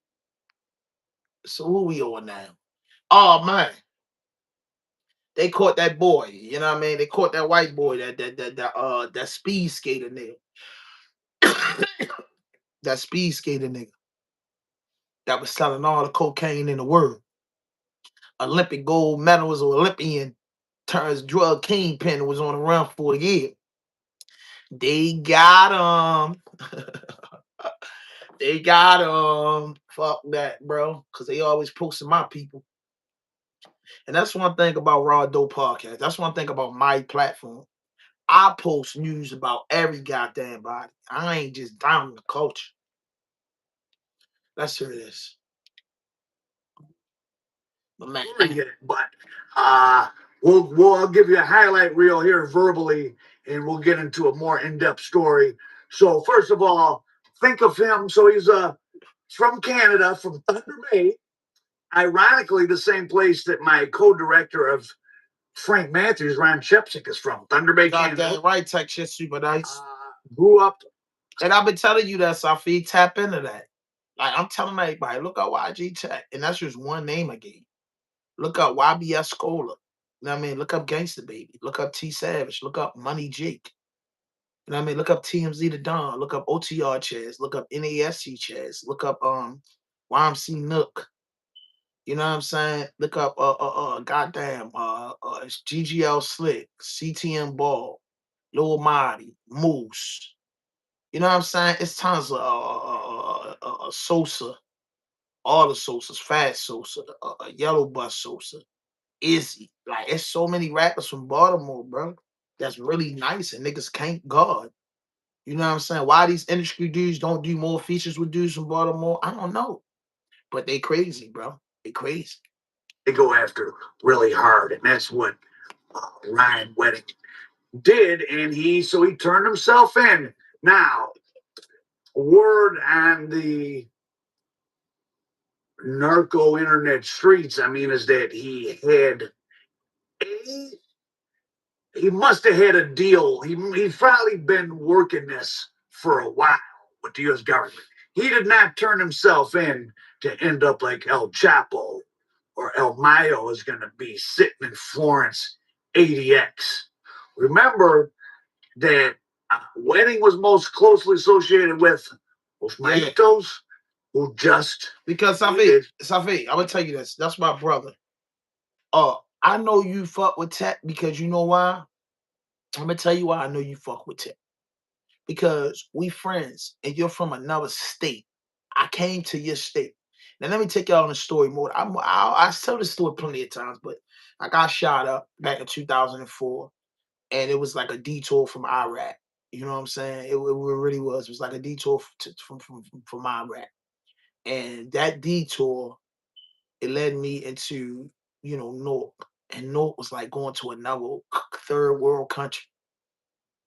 So who we on now? Oh man. They caught that boy. You know what I mean? They caught that white boy, that speed skater nigga. That speed skater nigga that was selling all the cocaine in the world. Olympic gold medals or Olympian turns drug kingpin and was on the run for a year. They got they got fuck that, bro. Cause they always posting my people. And that's one thing about Raw Dope Podcast. That's one thing about my platform. I post news about every goddamn body. I ain't just down the culture. Let's hear this. man. But I'll give you a highlight reel here verbally, and we'll get into a more in-depth story. So first of all, think of him. So he's from Canada, from Thunder Bay. Ironically, the same place that my co-director of Frank Matthews, Ron Shepsick, is from. Thunder Bay, Canada. Goddamn right, tech shit super nice. Grew up. And I've been telling you that, Safi, tap into that. Like, I'm telling everybody, look up YG Tech. And that's just one name I gave. Look up YBS Scholar. You know what I mean? Look up Gangsta Baby. Look up T Savage. Look up Money Jake. You know what I mean? Look up TMZ The Don. Look up OTR Chaz. Look up NASC Chaz. Look up YMC Nook. You know what I'm saying? Look up it's GGL Slick, CTM Ball, Lil Marty, Moose. You know what I'm saying? It's tons of Sosa, all the Sosas, Fat Sosa, Yellow Bus Sosa, Izzy. Like, it's so many rappers from Baltimore, bro. That's really nice, and niggas can't guard. You know what I'm saying? Why these industry dudes don't do more features with dudes from Baltimore? I don't know. But they crazy, bro. They crazy. They go after really hard, and that's what Ryan Wedding did. And he turned himself in. Now, word on the narco internet streets, I mean, is that he must have had a deal. He's probably been working this for a while with the U.S. government. He did not turn himself in to end up like El Chapo or El Mayo is going to be sitting in Florence ADX. Remember that Wedding was most closely associated with Los Maitos, who just... Because, Safi, I'm going to tell you this. That's my brother. I know you fuck with Tech because you know why? I'm going to tell you why I know you fuck with Tech. Because we friends and you're from another state. I came to your state. Now, let me take y'all on a story mode. I tell this story plenty of times, but I got shot up back in 2004, and it was like a detour from Iraq. You know what I'm saying? It really was. It was like a detour from Iraq. And that detour, it led me into, Newark. And Newark was like going to another third world country.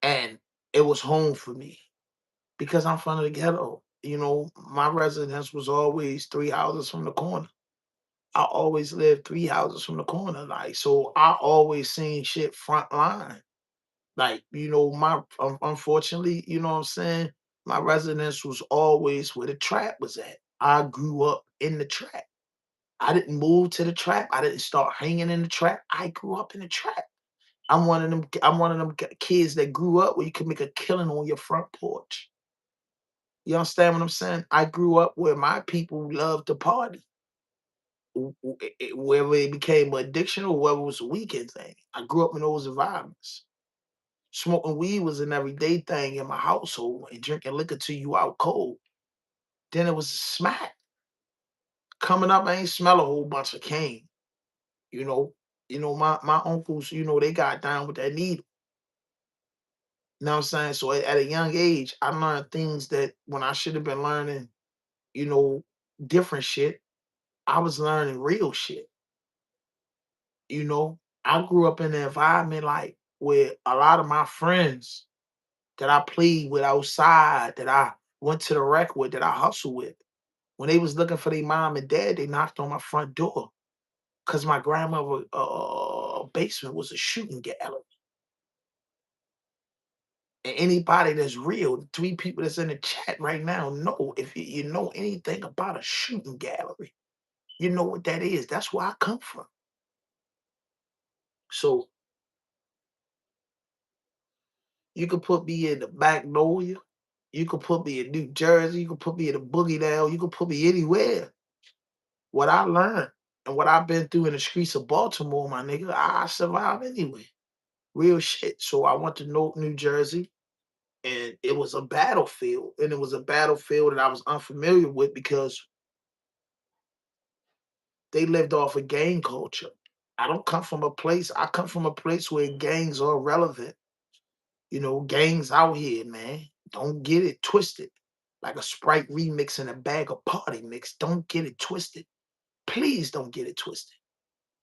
And it was home for me because I'm from the ghetto. My residence was always 3 houses from the corner. I always lived 3 houses from the corner. Like, so I always seen shit front line. Like, unfortunately, you know what I'm saying? My residence was always where the trap was at. I grew up in the trap. I didn't move to the trap. I didn't start hanging in the trap. I grew up in the trap. I'm one of them kids that grew up where you could make a killing on your front porch. You understand what I'm saying? I grew up where my people loved to party. Whether it became an addiction or whether it was a weekend thing. I grew up in those environments. Smoking weed was an everyday thing in my household, and drinking liquor till you out cold. Then it was a smack. Coming up, I ain't smell a whole bunch of cane. My uncles, they got down with that needle. You know what I'm saying? So at a young age, I learned things that when I should have been learning, different shit, I was learning real shit. I grew up in an environment like where a lot of my friends that I played with outside, that I went to the rec with, that I hustled with, when they was looking for their mom and dad, they knocked on my front door because my grandmother basement was a shooting gallery. And anybody that's real, the 3 people that's in the chat right now know if you know anything about a shooting gallery, you know what that is. That's where I come from. So you could put me in the Magnolia, you could put me in New Jersey, you could put me in the Boogie Down, you could put me anywhere. What I learned and what I've been through in the streets of Baltimore, my nigga, I survive anyway. Real shit. So I went to Newark, New Jersey, and it was a battlefield. And it was a battlefield that I was unfamiliar with because they lived off of gang culture. I come from a place where gangs are relevant. Gangs out here, man. Don't get it twisted. Like a Sprite remix and a bag of party mix. Don't get it twisted. Please don't get it twisted.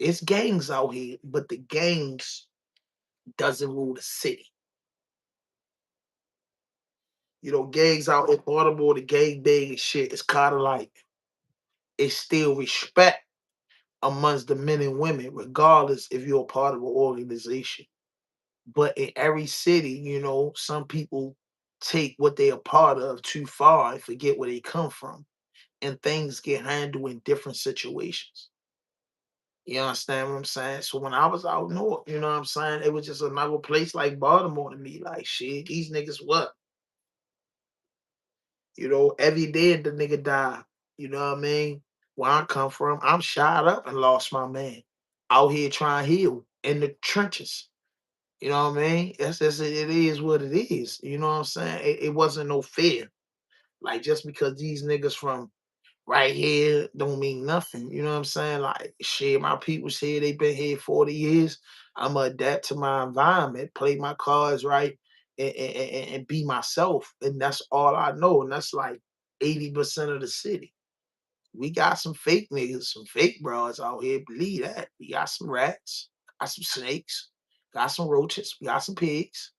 It's gangs out here, but the gangs doesn't rule the city. You know, gangs out in Baltimore, the gang bang and shit, it's kind of like it's still respect amongst the men and women, regardless if you're a part of an organization. But in every city, you know, some people take what they are part of too far and forget where they come from. And things get handled in different situations. You understand what I'm saying? So when I was out north, you know what I'm saying? It was just another place like Baltimore to me. Like, shit, these niggas what? You know, every day the nigga die. You know what I mean? Where I come from, I'm shot up and lost my man. Out here trying to heal in the trenches. You know what I mean? That's just it is what it is. You know what I'm saying? It wasn't no fear. Like just because these niggas from right here don't mean nothing. You know what I'm saying? Like shit, my people here, they been here 40 years. I'ma adapt to my environment, play my cards right, and be myself. And that's all I know. And that's like 80% of the city. We got some fake niggas, some fake bras out here. Believe that. We got some rats, got some snakes, got some roaches, we got some pigs.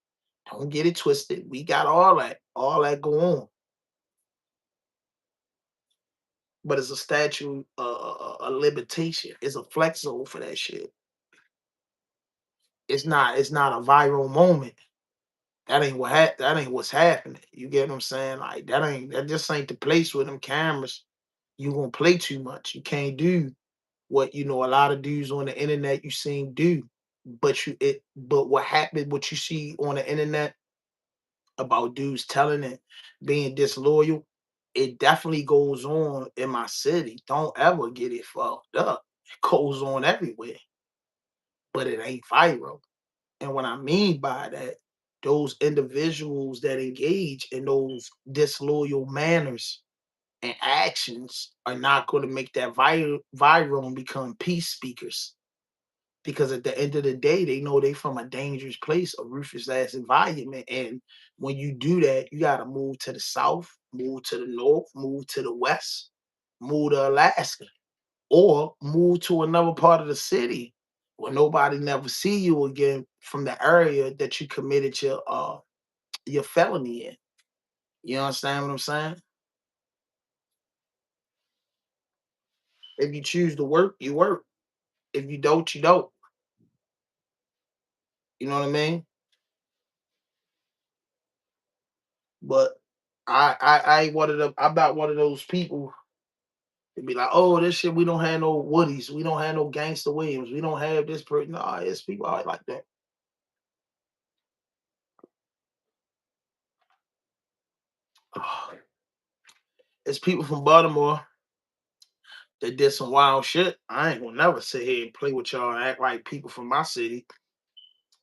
Don't get it twisted. We got all that go on. But it's a statute, a limitation. It's a flex zone for that shit. It's not a viral moment. That ain't what's happening. You get what I'm saying? Like that just ain't the place with them cameras. You gonna play too much. You can't do what you know a lot of dudes on the internet you seen do. But what happened, what you see on the internet about dudes telling it, being disloyal, it definitely goes on in my city. Don't ever get it fucked up. It goes on everywhere, but it ain't viral. And what I mean by that, those individuals that engage in those disloyal manners and actions are not going to make that viral and become peace speakers. Because at the end of the day, they know they from a dangerous place, a ruthless ass environment. And when you do that, you gotta move to the south, move to the north, move to the west, move to Alaska, or move to another part of the city where nobody never see you again from the area that you committed your felony in. You understand what I'm saying? If you choose to work, you work. If you don't, you don't. You know what I mean? But I ain't one of them. I'm not one of those people. It'd be like, oh, this shit, we don't have no Woodies. We don't have no Gangster Williams. We don't have this person. Nah, it's people out like that. It's people from Baltimore that did some wild shit. I ain't gonna never sit here and play with y'all and act like people from my city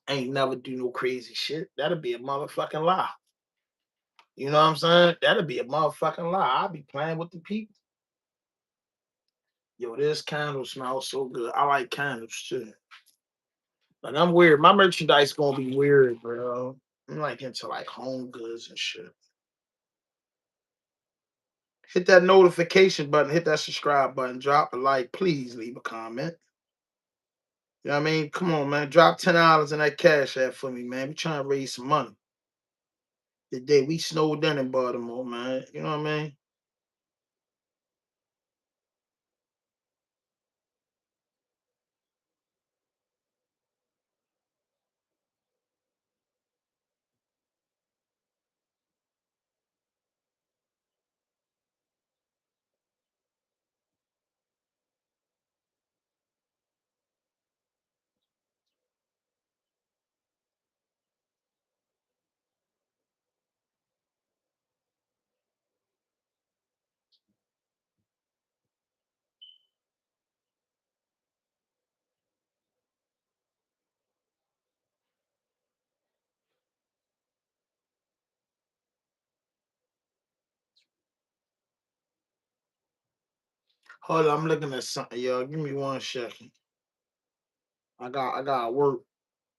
ain't never do no crazy shit. That'd be a motherfucking lie. You know what I'm saying? That'd be a motherfucking lie. I'd be playing with the people. Yo, this candle smells so good. I like candles too. Like I'm weird. My merchandise gonna be weird, bro. I'm like into like home goods and shit. Hit that notification button, hit that subscribe button, drop a like, please leave a comment. You know what I mean? Come on, man. Drop $10 in that cash app for me, man. We trying to raise some money. The day we snowed in Baltimore, man. You know what I mean? Hold on, I'm looking at something, y'all. Give me 1 second. I got work.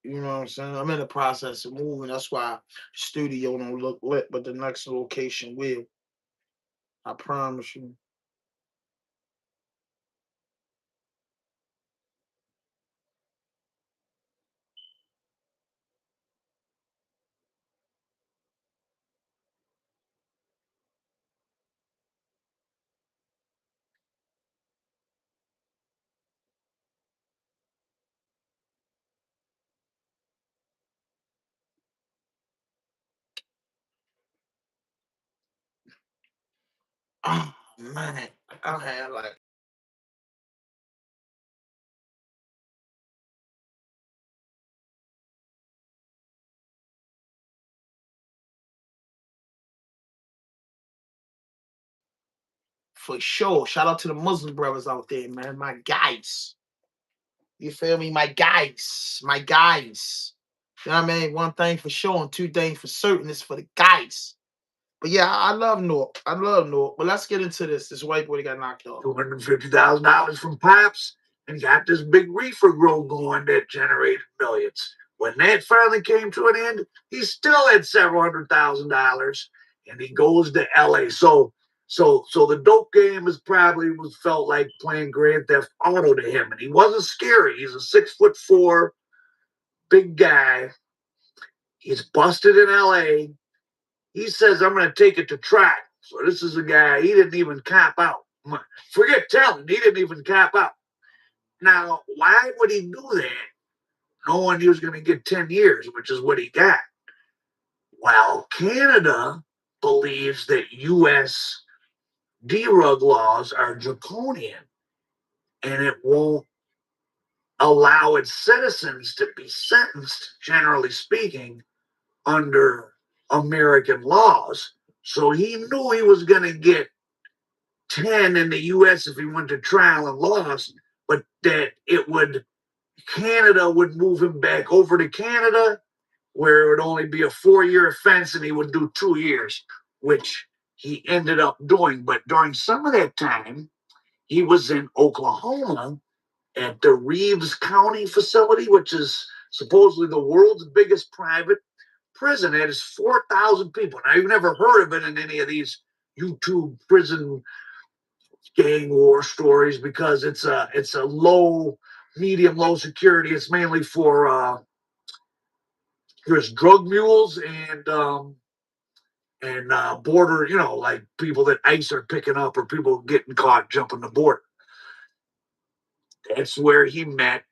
You know what I'm saying? I'm in the process of moving. That's why the studio don't look lit, but the next location will. I promise you. Oh man, I had like for sure. Shout out to the Muslim brothers out there, man. My guys. You feel me? My guys. My guys. You know what I mean? One thing for sure and two things for certain is for the guys. But yeah, I love Newark. I love Newark. But let's get into this. This white boy that got knocked off. $250,000 from Pops and got this big reefer grow going that generated millions. When that finally came to an end, he still had several $100,000, and he goes to LA. So the dope game is probably was felt like playing Grand Theft Auto to him, and he wasn't scary. He's a 6'4" big guy. He's busted in LA. He says, I'm going to take it to trial. So this is a guy, he didn't even cop out. Forget telling, he didn't even cop out. Now, why would he do that knowing he was going to get 10 years, which is what he got? Well, Canada believes that U.S. drug laws are draconian and it won't allow its citizens to be sentenced, generally speaking, under American laws. So he knew he was going to get 10 in the U.S. if he went to trial and lost, but that Canada would move him back over to Canada, where it would only be a 4-year offense and he would do 2 years, which he ended up doing. But during some of that time, he was in Oklahoma at the Reeves County facility, which is supposedly the world's biggest private prison. It is 4,000 people. Now, you've never heard of it in any of these YouTube prison gang war stories because it's a medium low security. It's mainly for there's drug mules and border, like people that ICE are picking up or people getting caught jumping the border. That's where he met.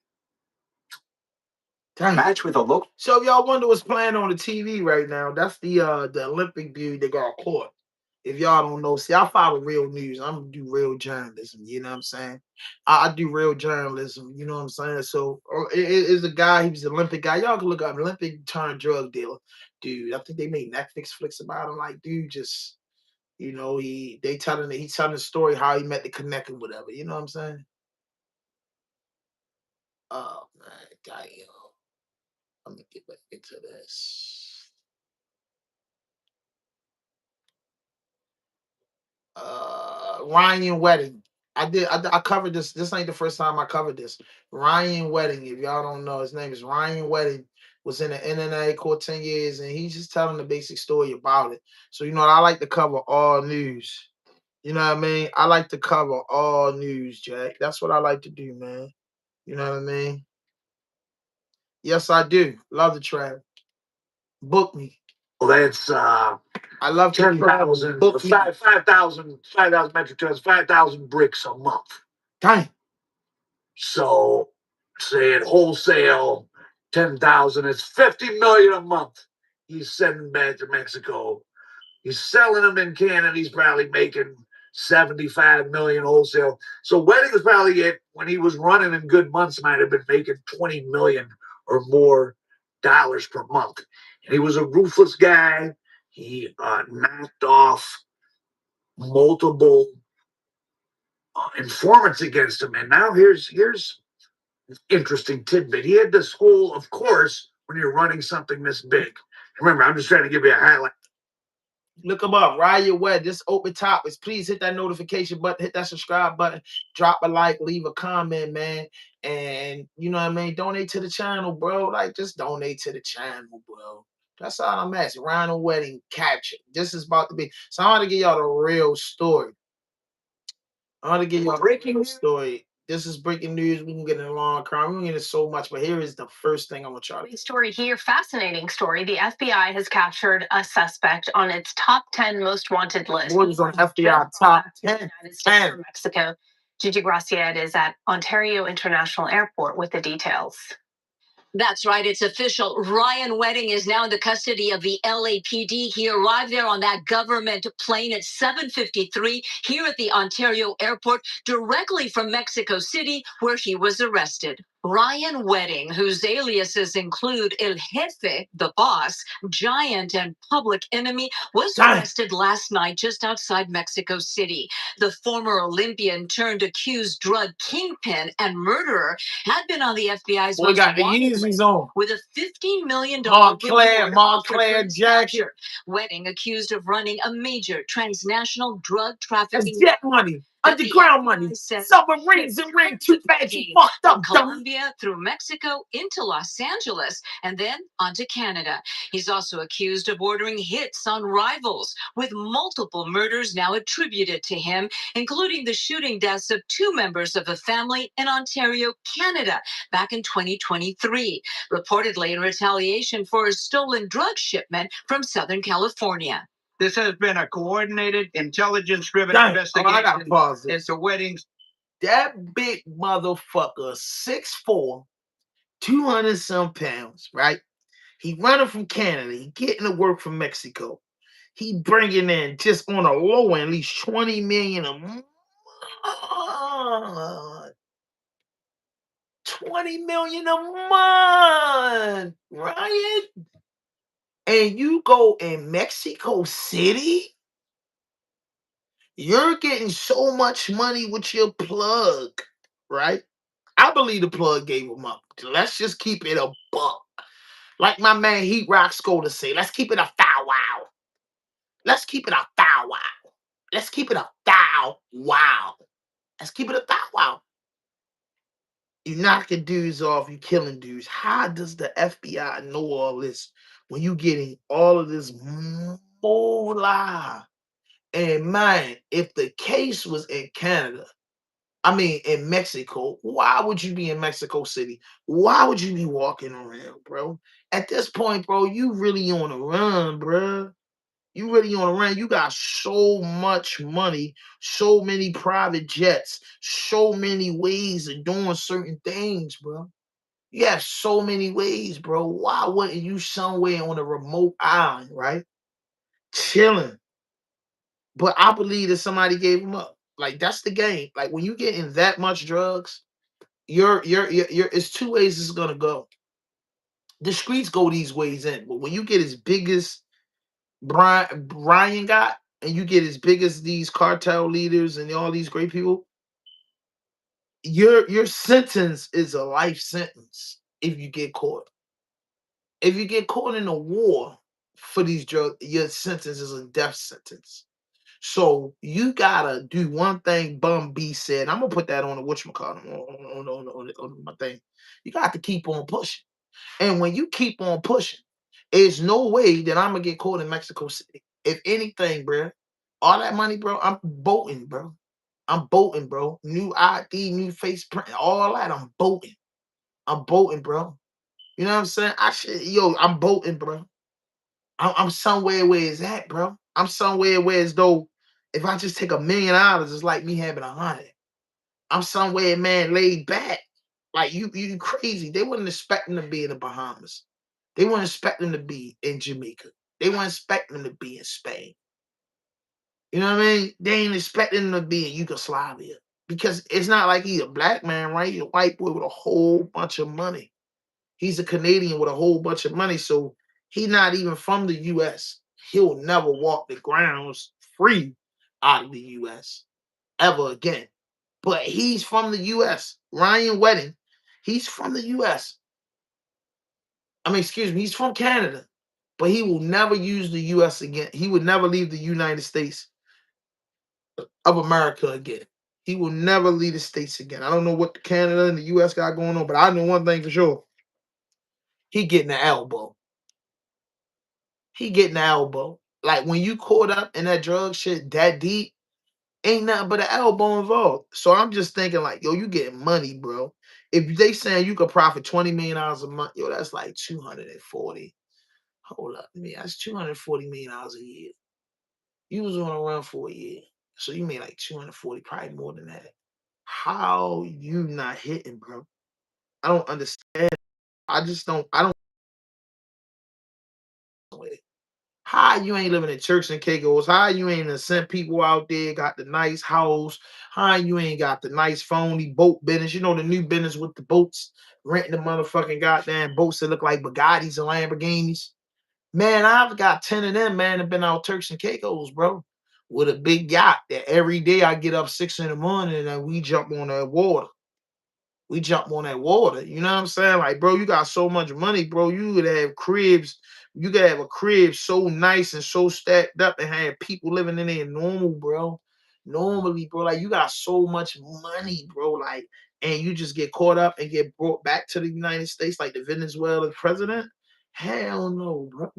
Match with a look. So if y'all wonder what's playing on the TV right now, that's the Olympic dude that got caught. If y'all don't know, see, I follow real news. I'm gonna do real journalism. You know what I'm saying? I do real journalism. You know what I'm saying? So it is a guy. He was an Olympic guy. Y'all can look up Olympic turned drug dealer, dude. I think they made Netflix flicks about him. Like, dude, just he's telling the story how he met the connect and whatever. You know what I'm saying? Oh man, damn. Let me get back into this. Ryan Wedding. I covered this. This ain't the first time I covered this. Ryan Wedding, if y'all don't know, his name is Ryan Wedding, was in the NNA court 10 years, and he's just telling the basic story about it. So, I like to cover all news. You know what I mean? I like to cover all news, Jack. That's what I like to do, man. You know what I mean? Yes, I do. Love to travel. Book me. Well, that's I love 10,000, 5,000 metric tons, 5,000 bricks a month. Dang. So, say at wholesale, 10,000, it's 50 million a month. He's sending back to Mexico. He's selling them in Canada. He's probably making 75 million wholesale. So Wedding was probably when he was running in good months, might have been making 20 million or more dollars per month. And he was a ruthless guy. He knocked off multiple informants against him. And now here's interesting tidbit. He had this whole, of course, when you're running something this big. Remember, I'm just trying to give you a highlight. Look them up. Ryan Wedding. This open topics. Please hit that notification button, hit that subscribe button, drop a like, leave a comment, man. And you know what I mean? Donate to the channel, bro. Like, just donate to the channel, bro. That's all I'm asking. Ryan Wedding captured. This is about to be. So I'm going to give y'all the real story. I'm going to give y'all a breaking story. This is breaking news. We can get in a long crime. We can get into so much, but here is the first thing I want y'all to. Story here, fascinating story. The FBI has captured a suspect on its top 10 most wanted list. What is on FBI top 10? United States or Mexico. Gigi Graciette is at Ontario International Airport with the details. That's right. It's official. Ryan Wedding is now in the custody of the LAPD. He arrived there on that government plane at 7:53 here at the Ontario airport, directly from Mexico City, where he was arrested. Ryan Wedding, whose aliases include El Jefe, the boss, Giant, and Public Enemy, was arrested last night just outside Mexico City. The former Olympian turned accused drug kingpin and murderer had been on the FBI's Boy most got the wanted Yeezys list on. with a $15 million Montclair reward offered for his jacket. capture. Wedding accused of running a major transnational drug That's trafficking jet network money, that the underground money, FBI says submarines shipped and ring hundreds too of fast. You cocaine fucked from up, dummy. Colombia through Mexico into Los Angeles and then onto Canada. He's also accused of ordering hits on rivals, with multiple murders now attributed to him, including the shooting deaths of 2 members of a family in Ontario, Canada, back in 2023, reportedly in retaliation for a stolen drug shipment from Southern California. This has been a coordinated, intelligence-driven Dang. I investigation gotta pause this. into Wedding's. That big motherfucker, 6'4", 200 some pounds, right? He running from Canada. He getting to work from Mexico. He bringing in just on a low end at least 20 million a month. 20 million a month, Ryan. And you go in Mexico City, you're getting so much money with your plug, right? I believe the plug gave him up. Let's just keep it a buck. Like my man Heat Rock Skoda say, let's keep it a foul wow. Let's keep it a foul wow. Let's keep it a foul wow. Let's keep it a foul wow. You knocking dudes off, you killing dudes. How does the FBI know all this when you getting all of this moolah? And man, if the case was in Canada, I mean in Mexico, why would you be in Mexico City? Why would you be walking around, bro? At this point, bro, you really on a run, bro. You really on a run. You got so much money, so many private jets, so many ways of doing certain things, bro. You have so many ways, bro. Why wouldn't you somewhere on a remote island, right? Chilling. But I believe that somebody gave him up. Like that's the game. Like when you get in that much drugs, you're it's 2 ways it's gonna go. The streets go these ways in, but when you get as big as Brian got, and you get as big as these cartel leaders and all these great people, your sentence is a life sentence if you get caught. If you get caught in a war for these drugs, your sentence is a death sentence. So you gotta do one thing. Bum B said, I'm gonna put that on the whatchamacallit on my thing. You got to keep on pushing. And when you keep on pushing, there's no way that I'm gonna get caught in Mexico City. If anything, bro, all that money, bro, I'm boating, bro. I'm boating, bro. New ID, new face print, all that. I'm boating. I'm boating, bro. You know what I'm saying? I'm boating, bro. I'm somewhere where it's at, bro. I'm somewhere where as though if I just take $1 million, it's like me having 100. I'm somewhere, man, laid back. Like you crazy. They wouldn't expect them to be in the Bahamas. They wouldn't expect them to be in Jamaica. They wouldn't expect them to be in Spain. You know what I mean? They ain't expecting them to be in Yugoslavia. Because it's not like he's a black man, right? He's a white boy with a whole bunch of money. He's a Canadian with a whole bunch of money. So he's not even from the US. He'll never walk the grounds free out of the US ever again. But he's from the US. Ryan Wedding, he's from the US. I mean, excuse me, he's from Canada. But he will never use the US again. He would never leave the United States of America again. He will never leave the States again. I don't know what Canada and the US got going on, but I know one thing for sure. He getting the elbow. He getting the elbow. Like when you caught up in that drug shit that deep, ain't nothing but an elbow involved. So I'm just thinking like, yo, you getting money, bro. If they saying you could profit $20 million a month, yo, that's like 240. Hold up, man, that's $240 million a year. You was on a run for a year, so you made like 240, probably more than that. How you not hitting, bro? I don't understand. I just don't. I don't. How you ain't living in Turks and Caicos? How you ain't sent people out there, got the nice house? How you ain't got the nice phony boat business? You know the new business with the boats, renting the motherfucking goddamn boats that look like Bugattis and Lamborghinis. Man, I've got 10 of them, man, have been out Turks and Caicos, bro, with a big yacht that every day I get up 6 in the morning and we jump on that water. We jump on that water. You know what I'm saying? Like, bro, you got so much money, bro. You could have cribs. You could have a crib so nice and so stacked up and have people living in there normal, bro. Normally, bro, like you got so much money, bro. Like, and you just get caught up and get brought back to the United States like the Venezuela president. Hell no, bro.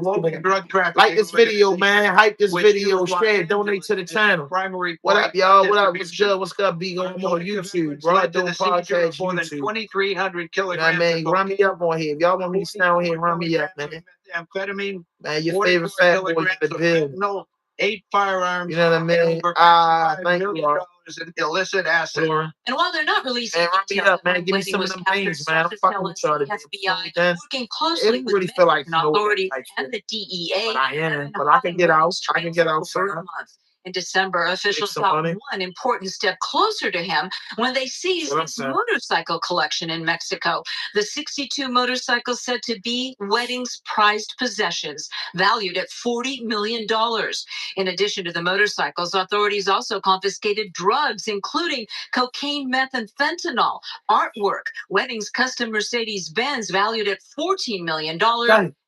Drug trafficking. Like this video, man. Hype this Which video. use Los Share. Donate Angeles to the as channel. primary What point up, y'all? of What up? What's distribution. good? What's good? Be on YouTube. Bro, Led to doing the seizure of podcast more than YouTube. 2,300 You know kilograms what I mean? of Run me up on here. If y'all want me to stand here, run me up, man. amphetamine, Man, your 44 favorite fat boy in kilograms the of building. fentanyl, 8 firearms, You know what I and mean? over $5 Thank you, million Laura. in illicit assets. Laura. And while they're not releasing Man, run me details up, of man. when Give me Wedding some of was them captured, beans, man. I'm sources fucking tell with us y'all the today. FBI Then working it closely don't with really feel like Mexican snow authorities type and shit. the DEA. But I have am. been But I can hiding get out. Wedding's I can trails get for over a outside. month. In December, Make officials some got money. one important step closer to him when they seized What I'm his saying. motorcycle collection in Mexico. The 62 motorcycles said to be Wedding's prized possessions, valued at $40 million. In addition to the motorcycles, authorities also confiscated drugs, including cocaine, meth, and fentanyl, artwork, Wedding's custom Mercedes-Benz valued at $14 million,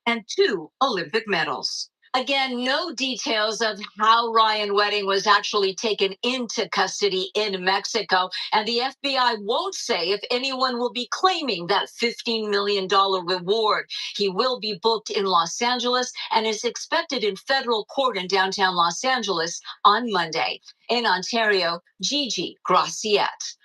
and 2 Olympic medals. Again, no details of how Ryan Wedding was actually taken into custody in Mexico, and the FBI won't say if anyone will be claiming that $15 million reward. He will be booked in Los Angeles and is expected in federal court in downtown Los Angeles on Monday. In Ontario, Gigi Graciette.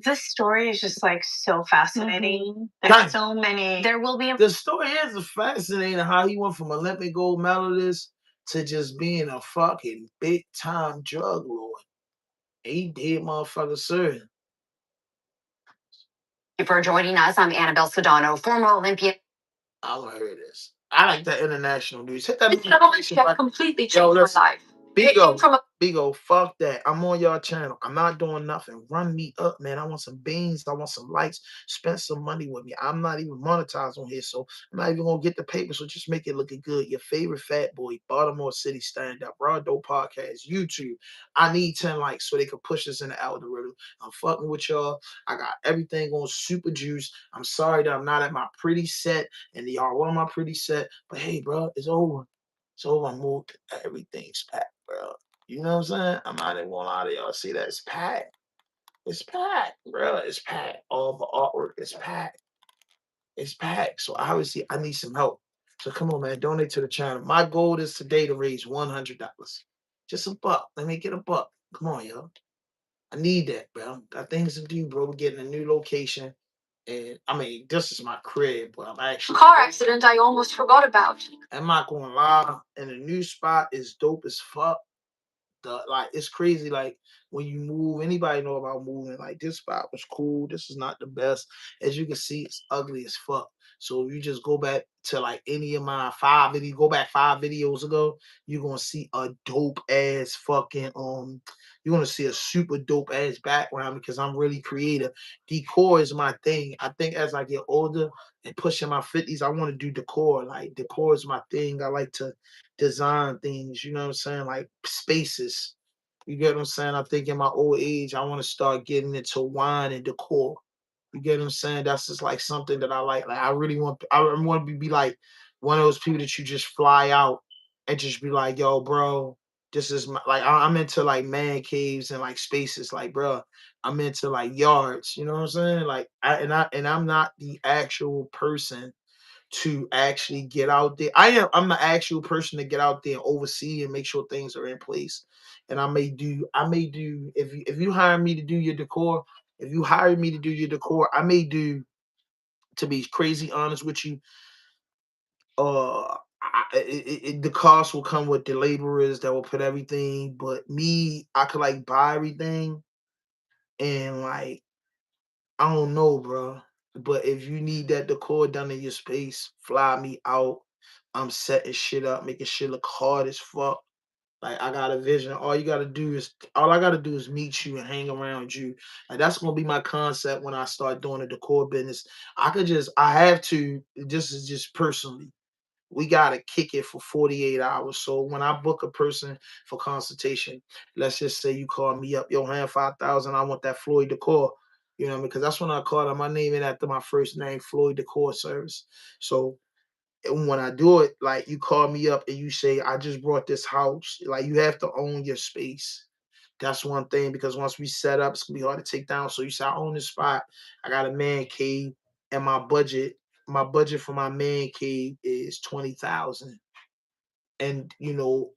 This story is just like so fascinating. Dang. There's so many. There will be. The story is fascinating how he went from Olympic gold medalist to just being a fucking big time drug lord. He did motherfucker sir. For joining us, I'm Annabelle Sedano, former Olympian. I want to hear this. I like that international news. Hit that This settlement notification check button. completely Yo, changed my life. Bigo, Bigo, fuck that. I'm on y'all channel. I'm not doing nothing. Run me up, man. I want some beans. I want some likes. Spend some money with me. I'm not even monetized on here, so I'm not even gonna get the paper. So just make it looking good. Your favorite fat boy, Baltimore City Stand Up, Raw Dope Podcast, YouTube. I need 10 likes so they can push us in the algorithm. I'm fucking with y'all. I got everything on super juice. I'm sorry that I'm not at my pretty set and y'all want my pretty set, but hey, bro, it's over. So I moved, everything's packed, bro. You know what I'm saying? I'm not even gonna lie to y'all. See that? It's packed. It's packed, bro. It's packed. All the artwork is packed. It's packed. So obviously I need some help. So come on, man. Donate to the channel. My goal is today to raise $100. Just a buck. Let me get a buck. Come on, yo. I need that, bro. Got things to do, bro. We're getting a new location. And I mean, this is my crib, but I'm actually Car accident I almost forgot about. I'm not gonna lie, and the new spot is dope as fuck. Like it's crazy. Like when you move, anybody know about moving? Like this spot was cool. This is not the best. As you can see, it's ugly as fuck. So if you just go back to like any of my go back 5 videos ago, you're gonna see a dope ass fucking you're gonna see a super dope ass background because I'm really creative. Decor is my thing. I think as I get older and pushing my 50s, I want to do decor. Like decor is my thing. I like to design things, you know what I'm saying? Like spaces. You get what I'm saying? I think in my old age, I want to start getting into wine and decor. You get what I'm saying? That's just like something that I like. Like I want to be like one of those people that you just fly out and just be like, yo, bro, this is my like I'm into like man caves and like spaces. Like, bro, I'm into like yards. You know what I'm saying? Like I'm not the actual person to actually get out there. I'm the actual person to get out there and oversee and make sure things are in place. And I may do if you hire me to do your decor, if you hire me to do your decor, I may do, to be crazy honest with you, the cost will come with the laborers that will put everything, but me, I could like buy everything and like I don't know, bro. But if you need that decor done in your space, fly me out. I'm setting shit up, making shit look hard as fuck. Like I got a vision. All I gotta do is meet you and hang around you. Like that's gonna be my concept when I start doing the decor business. I have to, this is just personally. We gotta kick it for 48 hours. So when I book a person for consultation, let's just say you call me up, yo, hand 5,000, I want that Floyd Decor. You know what I mean? Because that's when I call it. My name it after my first name, Floyd Decor Service. So and when I do it, like you call me up and you say, I just brought this house. Like you have to own your space. That's one thing because once we set up, it's gonna be hard to take down. So you say, I own this spot. I got a man cave, and my budget for my man cave is 20,000. And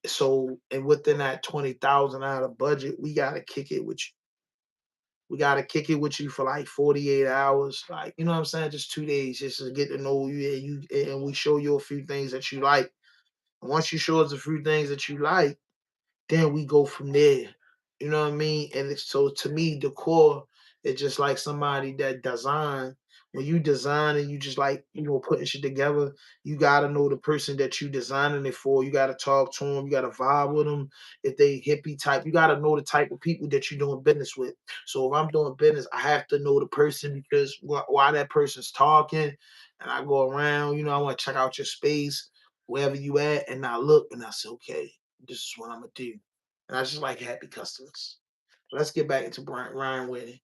so and within that 20,000 out of budget, we gotta kick it with you. We gotta kick it with you for like 48 hours, like you know what I'm saying, just 2 days, just to get to know you, and we show you a few things that you like. And once you show us a few things that you like, then we go from there. You know what I mean? And so to me, decor is just like somebody that design. When you design and you just like, putting shit together, you gotta know the person that you designing it for. You gotta talk to them. You gotta vibe with them. If they hippie type, you gotta know the type of people that you're doing business with. So if I'm doing business, I have to know the person because while that person's talking, and I go around, I want to check out your space, wherever you at, and I look and I say, okay, this is what I'm gonna do. And I just like happy customers. Let's get back into Ryan Whitney.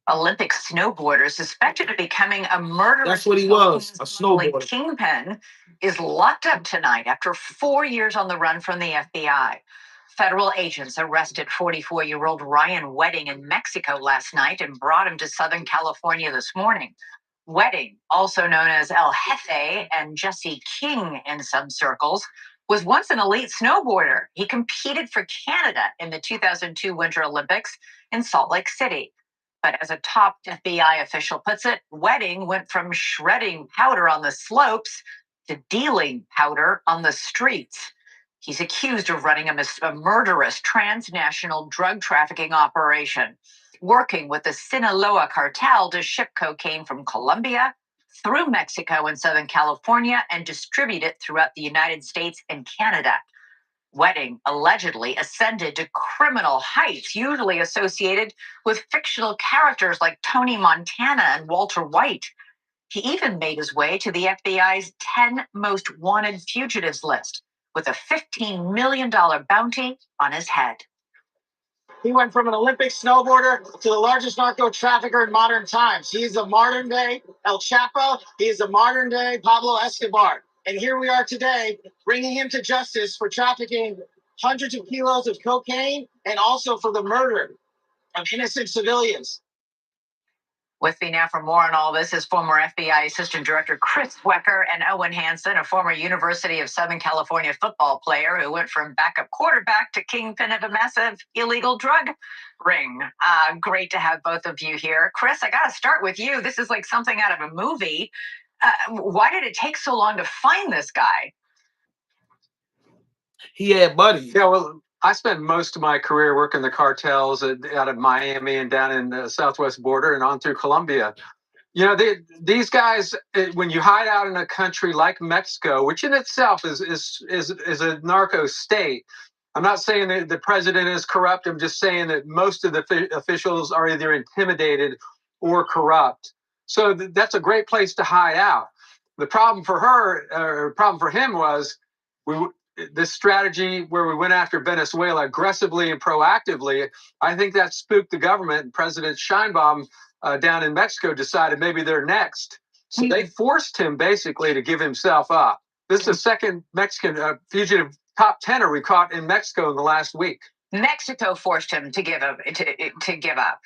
Olympic snowboarder suspected of becoming a murderous That's what he was, a snowboarder. kingpin is locked up tonight after 4 years on the run from the FBI. Federal agents arrested 44-year-old Ryan Wedding in Mexico last night and brought him to Southern California this morning. Wedding, also known as El Jefe and Jesse King in some circles, was once an elite snowboarder. He competed for Canada in the 2002 Winter Olympics in Salt Lake City. But as a top FBI official puts it, Wedding went from shredding powder on the slopes to dealing powder on the streets. He's accused of running a murderous transnational drug trafficking operation, working with the Sinaloa cartel to ship cocaine from Colombia through Mexico and Southern California and distribute it throughout the United States and Canada. Wedding allegedly ascended to criminal heights, usually associated with fictional characters like Tony Montana and Walter White. He even made his way to the FBI's 10 most wanted fugitives list, with a $15 million bounty on his head. He went from an Olympic snowboarder to the largest narco trafficker in modern times. He's a modern day El Chapo. He's a modern day Pablo Escobar. And here we are today, bringing him to justice for trafficking hundreds of kilos of cocaine and also for the murder of innocent civilians. With me now for more on all this is former FBI Assistant Director Chris Wecker and Owen Hansen, a former University of Southern California football player who went from backup quarterback to kingpin of a massive illegal drug ring. Great to have both of you here. Chris, I got to start with you. This is like something out of a movie. Why did it take so long to find this guy? He had buddies. Yeah, well, I spent most of my career working the cartels out of Miami and down in the southwest border and on through Colombia. These guys, when you hide out in a country like Mexico, which in itself is a narco state, I'm not saying that the president is corrupt. I'm just saying that most of the officials are either intimidated or corrupt. So that's a great place to hide out. The problem for him was this strategy where we went after Venezuela aggressively and proactively. I think that spooked the government, and President Sheinbaum down in Mexico decided maybe they're next. So they forced him basically to give himself up. This is the second Mexican fugitive top tenor we caught in Mexico in the last week. Mexico forced him to give up. To give up.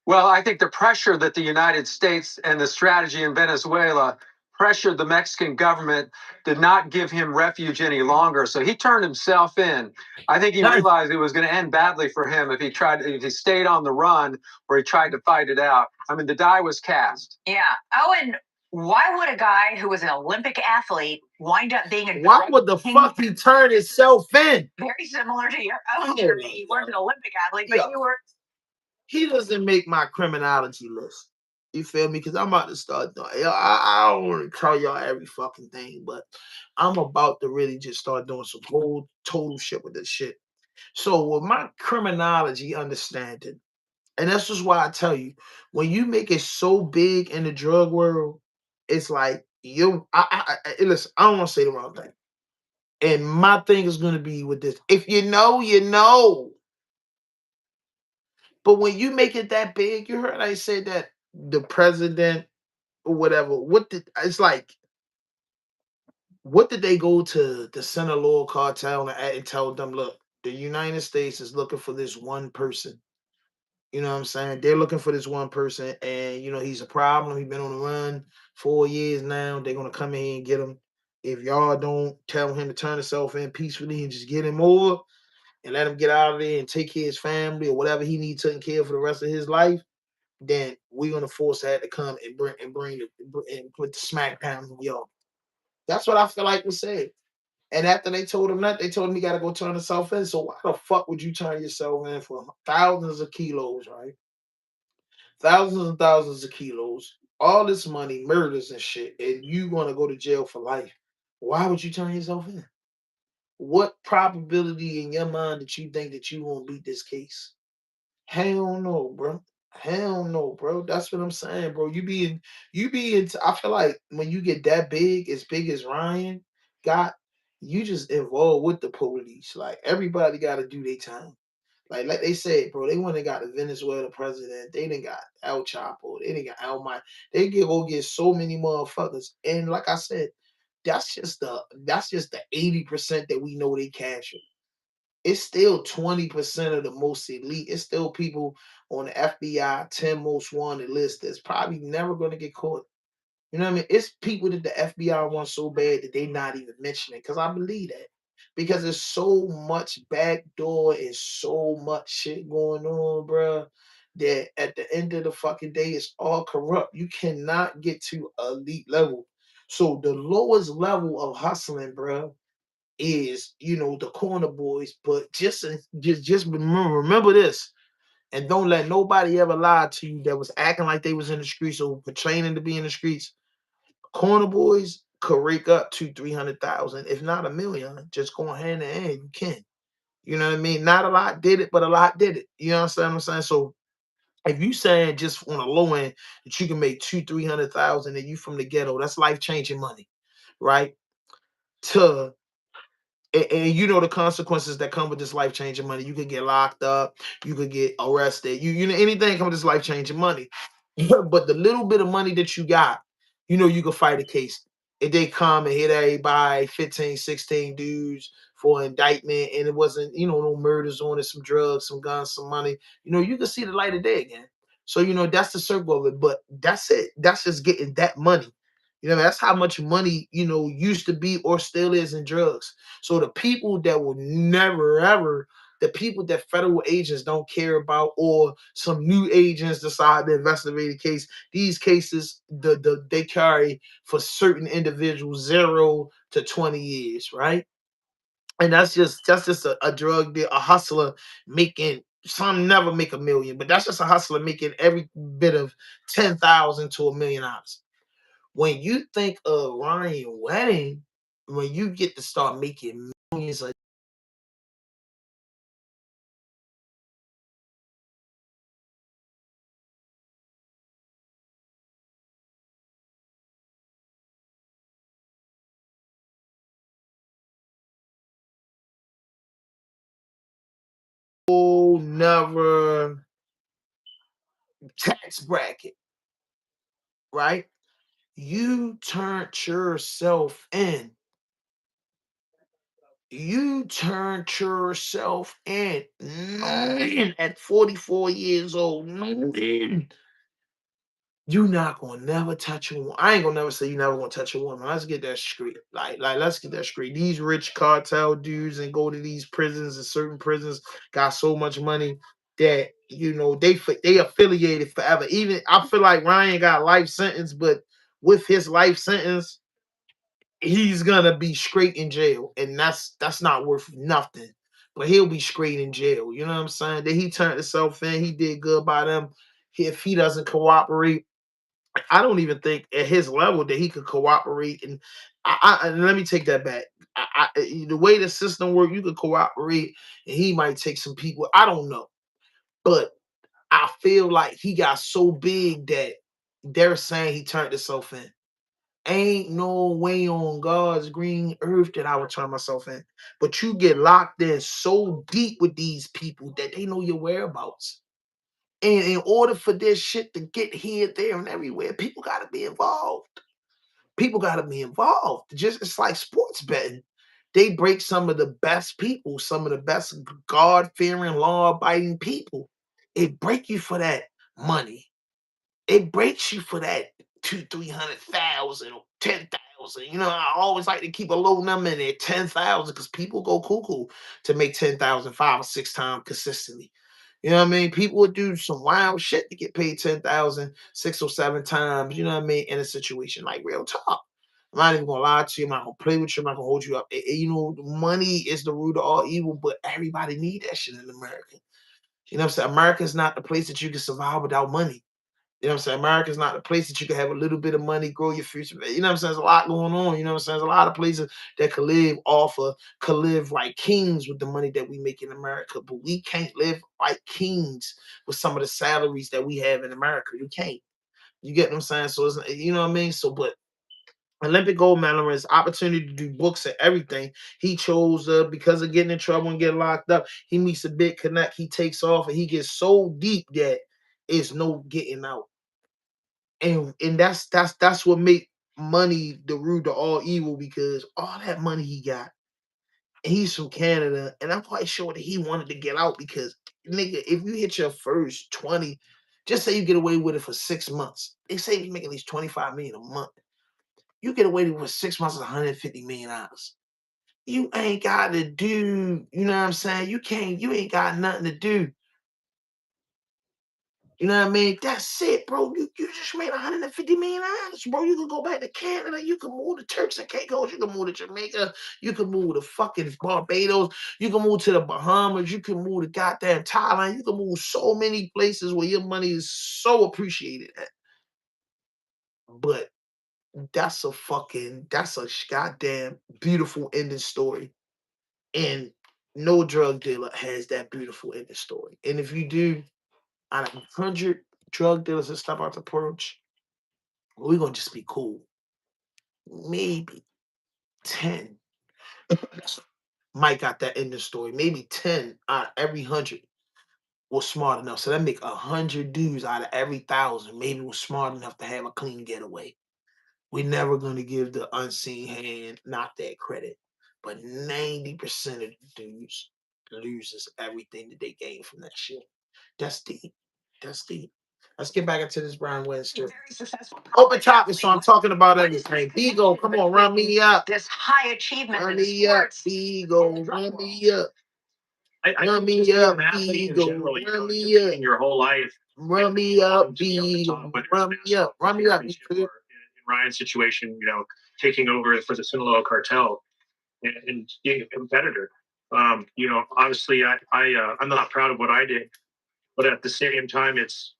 Well, I think the pressure that the United States and the strategy in Venezuela pressured the Mexican government did not give him refuge any longer. So he turned himself in. I think he realized it was going to end badly for him if he stayed on the run or he tried to fight it out. I mean, the die was cast. Yeah. Owen, why would a guy who was an Olympic athlete wind up being a Why would the fuck he turn himself in? Very similar to your own journey. You weren't an Olympic athlete, but you were. he doesn't make my criminology list. You feel me? Because I'm about to start doing. I don't want to tell y'all every fucking thing, but I'm about to really just start doing some whole total shit with this shit. So with my criminology understanding, and that's just why I tell you, when you make it so big in the drug world, it's like you. Listen, I don't want to say the wrong thing, and my thing is going to be with this: if you know, you know. But when you make it that big, you heard I said that the president or whatever. What did it's like? What did they go to the Sinaloa cartel and tell them? Look, the United States is looking for this one person. You know what I'm saying? They're looking for this one person, and he's a problem. He's been on the run 4 years now. They're gonna come in here and get him. If y'all don't tell him to turn himself in peacefully and just get him over and let him get out of there and take care of his family or whatever he needs taken care of for the rest of his life, then we're gonna force that to come and put the smack down on y'all. That's what I feel like was said. And after they told him that, they told him he got to go turn himself in. So why the fuck would you turn yourself in for thousands of kilos, right? Thousands and thousands of kilos, all this money, murders and shit, and you gonna go to jail for life? Why would you turn yourself in? What probability in your mind that you think that you won't beat this case? Hell no, bro. Hell no, bro. That's what I'm saying, bro. I feel like when you get that big, as big as Ryan got, you just involved with the police. Like everybody got to do their time. Like they said, bro, they went and got the Venezuela president. They didn't got El Chapo. They didn't got El Mike. They go get so many motherfuckers. And like I said, that's just the 80% that we know they captured. It's still 20% of the most elite. It's still people on the FBI 10 most wanted list that's probably never going to get caught. You know what I mean? It's people that the FBI wants so bad that they not even mentioning. Because I believe that. Because there's so much backdoor and so much shit going on, bruh, that at the end of the fucking day, it's all corrupt. You cannot get to elite level. So the lowest level of hustling, bruh, is the corner boys. But just remember this, and don't let nobody ever lie to you that was acting like they was in the streets or portraying to be in the streets. Corner boys could rake up 200,000-300,000, if not 1,000,000, just going hand in hand. You can. You know what I mean? Not a lot did it, but a lot did it. You know what I'm saying? So if you saying just on a low end that you can make 200,000-300,000 and you from the ghetto, that's life changing money, right? To and you know the consequences that come with this life changing money. You could get locked up, you could get arrested, you know anything come with this life changing money. But the little bit of money that you got, you can fight a case. If they come and hit everybody, 15, 16 dudes for indictment, and it wasn't, no murders on it, some drugs, some guns, some money, you can see the light of day again. So, that's the circle of it. But that's it. That's just getting that money. That's how much money, used to be or still is in drugs. So the people that will never, ever, the people that federal agents don't care about, or some new agents decide to investigate a case, these cases, they carry for certain individuals 0 to 20 years, right? And that's just a drug deal, a hustler making. Some never make 1,000,000, but that's just a hustler making every bit of 10,000 to $1,000,000. When you think of Ryan Wedding, when you get to start making millions of whole never tax bracket, right? You turned yourself in. You turned yourself in at 44 years old. You not gonna never touch a woman. I ain't gonna never say you never gonna touch a woman. Let's get that straight. Like let's get that straight. These rich cartel dudes and go to these prisons, and certain prisons got so much money that they affiliated forever. Even I feel like Ryan got life sentence, but with his life sentence, he's gonna be straight in jail, and that's not worth nothing. but he'll be straight in jail. You know what I'm saying? That he turned himself in. He did good by them. If he doesn't cooperate, I don't even think at his level that he could cooperate. And and let me take that back. The way the system works, you could cooperate, and he might take some people. I don't know, but I feel like he got so big that they're saying he turned himself in. Ain't no way on God's green earth that I would turn myself in. But you get locked in so deep with these people that they know your whereabouts. And in order for this shit to get here, there, and everywhere, people got to be involved. People got to be involved. Just it's like sports betting. They break some of the best people, some of the best God-fearing, law-abiding people. It break you for that money. It breaks you for that 200,000, 300,000, or 10,000. You know, I always like to keep a low number in there, 10,000, because people go cuckoo to make 10,000 5 or 6 times consistently. You know what I mean? People would do some wild shit to get paid 10,000 6 or 7 times. You know what I mean? In a situation like real talk. I'm not even gonna lie to you. I'm not gonna play with you. I'm not gonna hold you up. You know, money is the root of all evil, but everybody need that shit in America. You know what I'm saying? America is not the place that you can survive without money. You know what I'm saying? America's not the place that you can have a little bit of money, grow your future. You know what I'm saying? There's a lot going on. You know what I'm saying? There's a lot of places that could live like kings with the money that we make in America. But we can't live like kings with some of the salaries that we have in America. You can't. You get what I'm saying? So it's, you know what I mean? So, but Olympic gold medalist, opportunity to do books and everything. He chose because of getting in trouble and getting locked up. He meets a big connect. He takes off and he gets so deep that it's no getting out. And that's what make money the root of all evil, because all that money he got, and he's from Canada, and I'm quite sure that he wanted to get out because nigga, if you hit your first 20, just say you get away with it for 6 months. They say you make at least 25 million a month. You get away with it for 6 months, $150 million. You ain't got to do, you know what I'm saying? You ain't got nothing to do. You know what I mean? That's it, bro. You just made $150 million, bro. You can go back to Canada. You can move to Turks and Caicos. You can move to Jamaica. You can move to fucking Barbados. You can move to the Bahamas. You can move to goddamn Thailand. You can move so many places where your money is so appreciated at. But that's a goddamn beautiful ending story. And no drug dealer has that beautiful ending story. And if you do, out of 100 drug dealers that stop out the porch, we're gonna just be cool. Maybe 10 might got that in the story. Maybe 10 out of every 100 was smart enough. So that make 100 dudes out of every 1,000 maybe was smart enough to have a clean getaway. We're never gonna give the unseen hand not that credit. But 90% of the dudes loses everything that they gain from that shit. That's deep. That's deep. Let's get back into this Brian West story. Very successful. Open topic, so I'm talking about everything. Beagle, come on, run me up. This high achievement Run in me up, sports. Beagle, run me up. I Run think just me being up, an athlete in Beagle. general, you know, Run just me up. in your whole life. Run me up, to be on the top, Beagle. whether it's Run me up. Run me up. You championship or in Ryan's situation, you know, taking over for the Sinaloa cartel and being a competitor. You know, obviously, I'm not proud of what I did, but at the same time, it's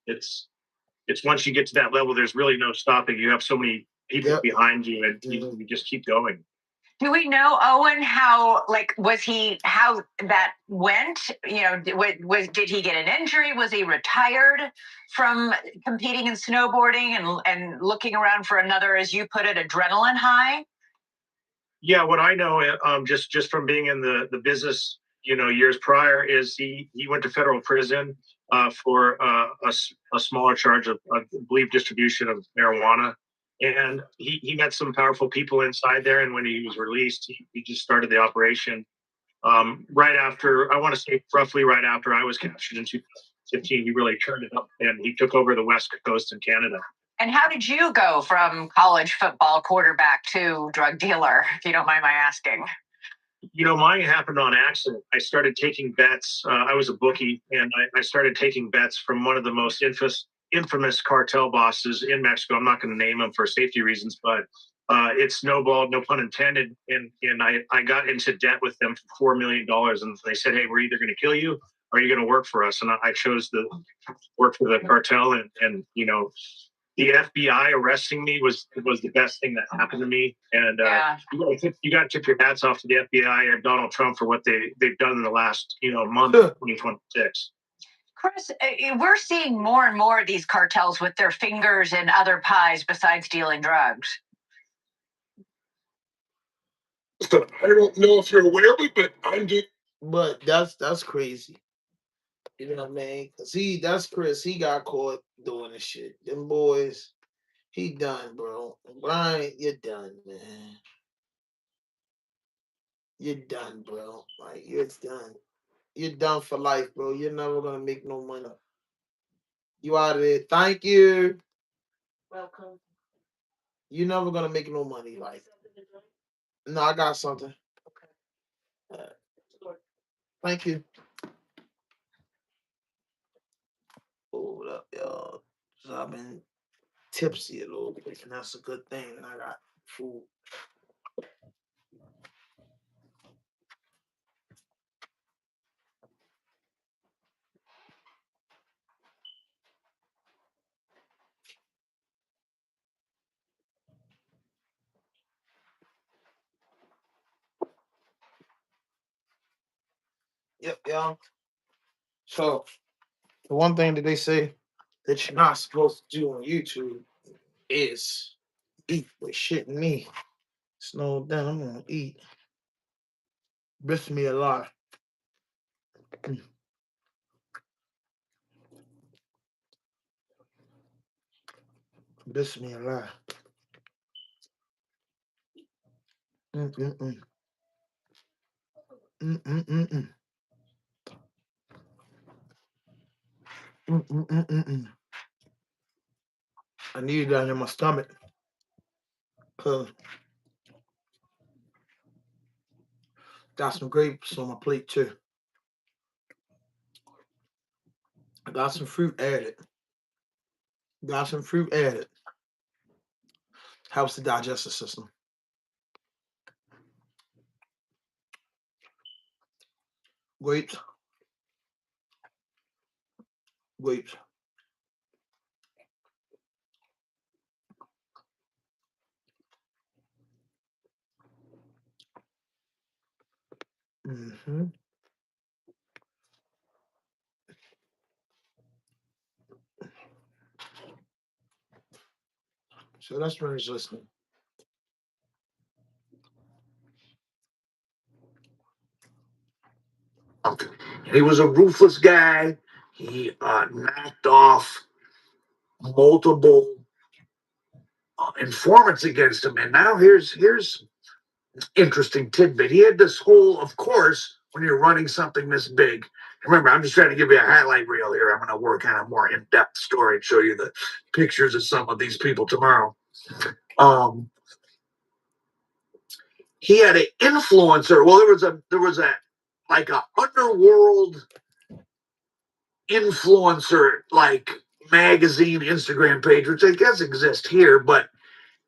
once you get to that level, there's really no stopping. You have so many people behind you, and you just keep going. Do we know, Owen, how that went? You know, did he get an injury? Was he retired from competing in snowboarding and looking around for another, as you put it, adrenaline high? Yeah, what I know, just from being in the business, you know, years prior, is he went to federal prison for a smaller charge of, I believe, distribution of marijuana. And he met some powerful people inside there. And when he was released, he just started the operation right after, I want to say roughly right after I was captured in 2015. He really turned it up and he took over the West Coast in Canada. And how did you go from college football quarterback to drug dealer, if you don't mind my asking? You know, mine happened on accident. I started taking bets. I was a bookie, and I started taking bets from one of the most infamous cartel bosses in Mexico. I'm not going to name him for safety reasons, but it snowballed, no pun intended, and I got into debt with them for $4 million, and they said, "Hey, we're either going to kill you or you're going to work for us." And I chose to work for the cartel, and you know, the FBI arresting me was the best thing that happened to me. And you got to tip your hats off to the FBI and Donald Trump for what they've done in the last month of 2026. Chris, we're seeing more and more of these cartels with their fingers in other pies besides dealing drugs. I don't know if you're aware of it, but I'm just. But that's crazy. You know what I mean? Cause that's Chris. He got caught doing this shit. Them boys, he done, bro. Brian, you're done, man. You're done, bro. Like you're done. You're done for life, bro. You're never gonna make no money. You out of there. Thank you. Welcome. You're never gonna make no money, like. No, I got something. Okay. Thank you. Hold up, y'all. So I've been tipsy a little bit, and that's a good thing. And I got food. Yep, y'all. So the one thing that they say that you're not supposed to do on YouTube is eat with shit in me. Slow down, I'm gonna eat. Bismillah. Bismillah. Mm-mm-mm. Mm-mm-mm-mm. Mm-mm-mm-mm. I need that in my stomach. Cause got some grapes on my plate too. I got some fruit added. Got some fruit added. Helps the digestive system. Grapes. Grapes. Mm-hmm. So that's what he's listening. He was a ruthless guy. He knocked off multiple informants against him. And now here's interesting tidbit. He had this whole, of course, when you're running something this big. Remember, I'm just trying to give you a highlight reel here. I'm going to work on a more in-depth story and show you the pictures of some of these people tomorrow. He had an influencer. Well, there was a like a underworld influencer like magazine Instagram page, which I guess exists here, but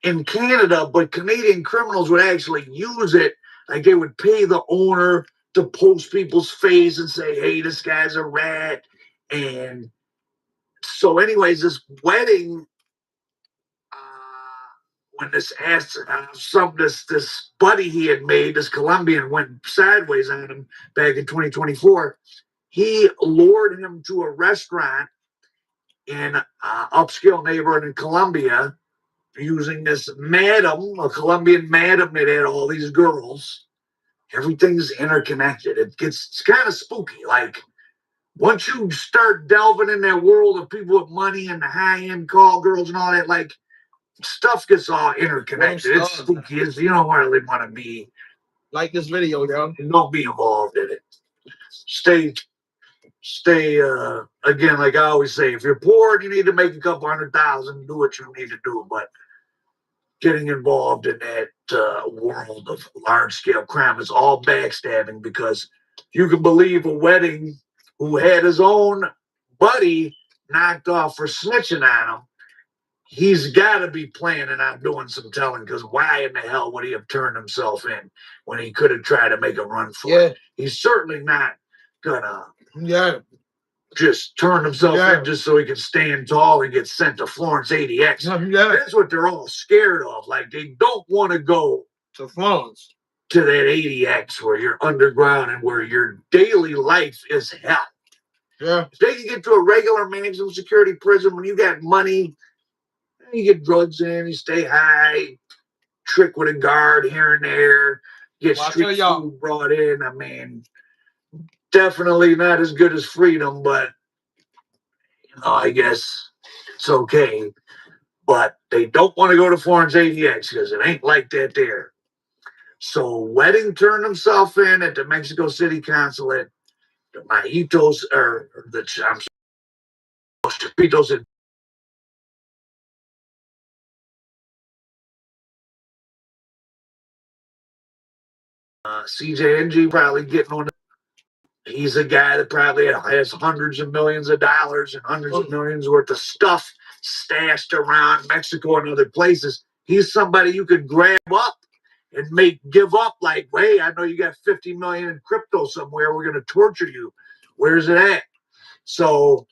in Canada, but Canadian criminals would actually use it. Like they would pay the owner to post people's face and say, "Hey, this guy's a rat." And so, anyways, this wedding, when this this buddy he had made, this Colombian, went sideways on him back in 2024. He lured him to a restaurant in upscale neighborhood in Colombia, using this madam, a Colombian madam that had all these girls. Everything's interconnected. It's kind of spooky. Like once you start delving in that world of people with money and the high-end call girls and all that, like stuff gets all interconnected. It's spooky. You don't really want to be like this video, yo. Don't be involved in it. Stay again, like I always say, if you're poor and you need to make a couple $100,000, do what you need to do. But getting involved in that world of large-scale crime is all backstabbing, because you can believe a wedding who had his own buddy knocked off for snitching on him. he's got to be planning on doing some telling, because why in the hell would he have turned himself in when he could have tried to make a run for it? He's certainly not gonna just turn himself in just so he can stand tall and get sent to Florence ADX. That's what they're all scared of. Like, they don't want to go to Florence, to that ADX where you're underground and where your daily life is hell. Yeah. If they can get to a regular maximum security prison when you got money, you get drugs in, you stay high, trick with a guard here and there, get street food brought in. I mean, definitely not as good as freedom, but I guess it's okay. But they don't want to go to Florence ADX because it ain't like that there. So Wedding turned himself in at the Mexico City consulate. The Majitos, or the Chapitos had CJNG probably getting on. He's a guy that probably has hundreds of millions of dollars and hundreds of millions worth of stuff stashed around Mexico and other places. He's somebody you could grab up and give up, like, hey, I know you got 50 million in crypto somewhere. We're going to torture you. Where's it at? So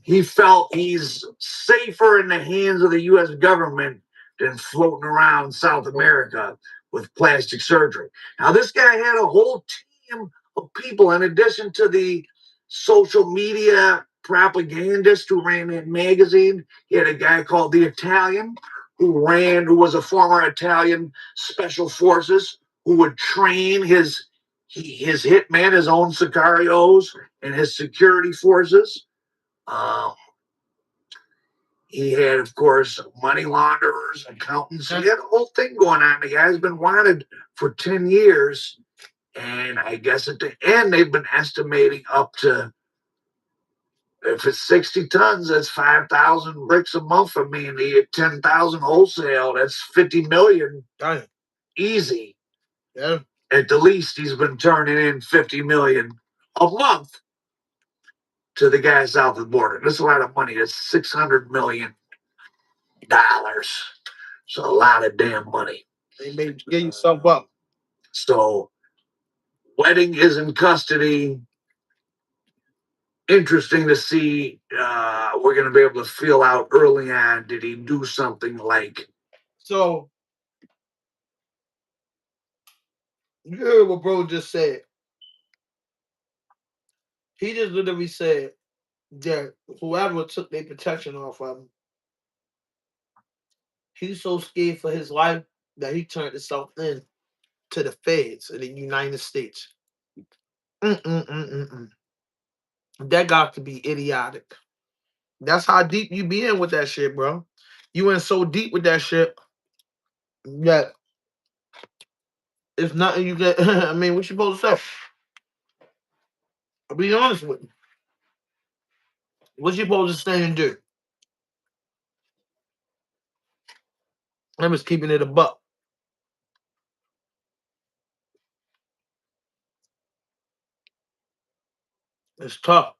he felt he's safer in the hands of the U.S. government than floating around South America with plastic surgery. Now, this guy had a whole team of people, in addition to the social media propagandist who ran that magazine. He had a guy called the Italian who was a former Italian special forces, who would train his hitman, his own sicarios, and his security forces. He had, of course, money launderers, accountants. He had a whole thing going on. The guy's been wanted for 10 years. And I guess at the end, they've been estimating up to, if it's 60 tons, that's 5,000 bricks a month. I mean, he had 10,000 wholesale. That's 50 million. Damn. Easy. Yeah. At the least, he's been turning in 50 million a month to the guy south of the border. That's a lot of money. That's $600 million. It's a lot of damn money. They may get yourself up. So, Wedding is in custody. Interesting to see. We're going to be able to feel out early on, did he do something like. So, you heard what bro just said. He just literally said that whoever took their protection off of him, he's so scared for his life that he turned himself in to the feds in the United States. That got to be idiotic. That's how deep you be in with that shit, bro. You in so deep with that shit that it's nothing you get. I mean, what you supposed to say? I'll be honest with you. What you supposed to stay and do? I'm just keeping it a buck. It's tough.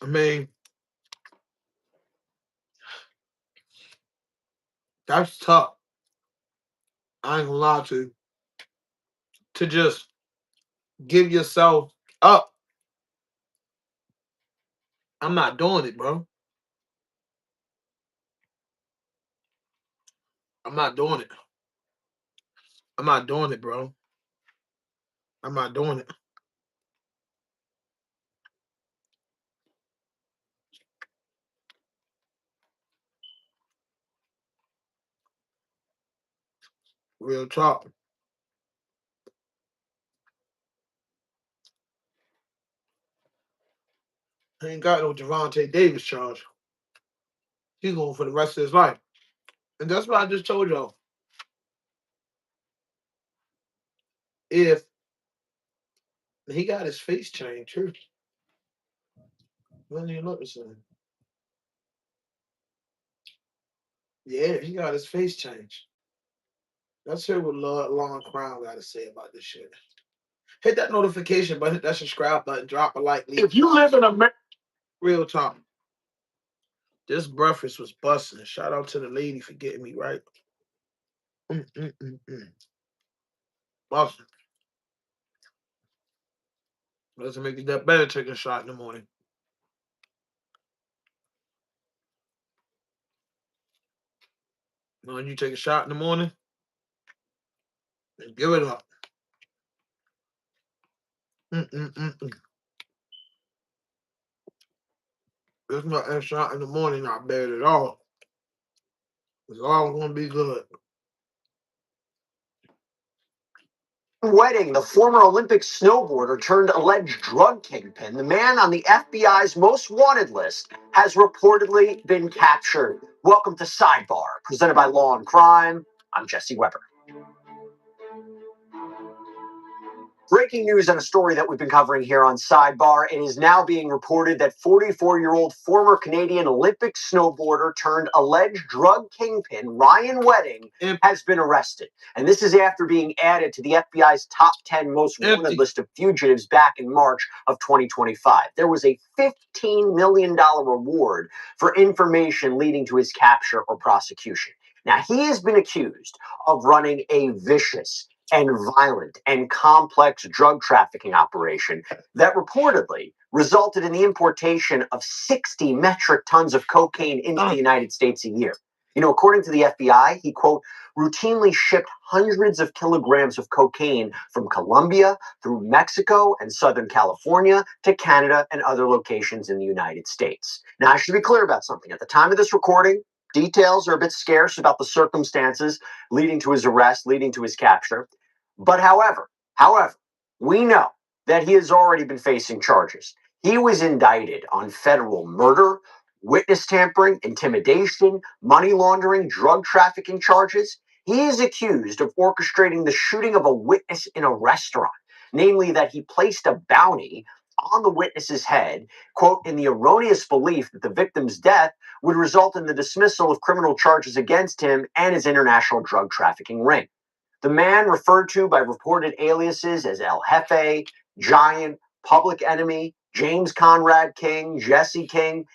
I mean, that's tough. I ain't gonna lie to you. To just give yourself up. I'm not doing it, bro. I'm not doing it. I'm not doing it, bro. I'm not doing it. Real talk. He ain't got no Javante Davis charge. He's going for the rest of his life. And that's what I just told y'all. If He got his face changed too. When you look at him. Yeah, he got his face changed. Let's hear what Long Crown got to say about this shit. Hit that notification button, hit that subscribe button, drop a like. If you live in America, real talk. This breakfast was busting. Shout out to the lady for getting me right. Busting. Let's make it that better. Take a shot in the morning. When you take a shot in the morning, and give it up. It's not a shot in the morning, not bad at all. It's all gonna be good. Wedding, the former Olympic snowboarder turned alleged drug kingpin, the man on the FBI's most wanted list, has reportedly been captured. Welcome to Sidebar, presented by Law and Crime. I'm Jesse Weber. Breaking news on a story that we've been covering here on Sidebar. It is now being reported that 44-year-old former Canadian Olympic snowboarder turned alleged drug kingpin Ryan Wedding has been arrested. And this is after being added to the FBI's top 10 most wanted list of fugitives back in March of 2025. There was a $15 million reward for information leading to his capture or prosecution. Now, he has been accused of running a vicious and violent and complex drug trafficking operation that reportedly resulted in the importation of 60 metric tons of cocaine into the United States a year. You know, according to the FBI, he, quote, routinely shipped hundreds of kilograms of cocaine from Colombia through Mexico and Southern California to Canada and other locations in the United States. Now, I should be clear about something. At the time of this recording, details are a bit scarce about the circumstances leading to his arrest, leading to his capture. But however, we know that he has already been facing charges. He was indicted on federal murder, witness tampering, intimidation, money laundering, drug trafficking charges. He is accused of orchestrating the shooting of a witness in a restaurant, namely that he placed a bounty on the witness's head, quote, in the erroneous belief that the victim's death would result in the dismissal of criminal charges against him and his international drug trafficking ring. The man referred to by reported aliases as El Jefe, Giant, Public Enemy, James Conrad King, Jesse King.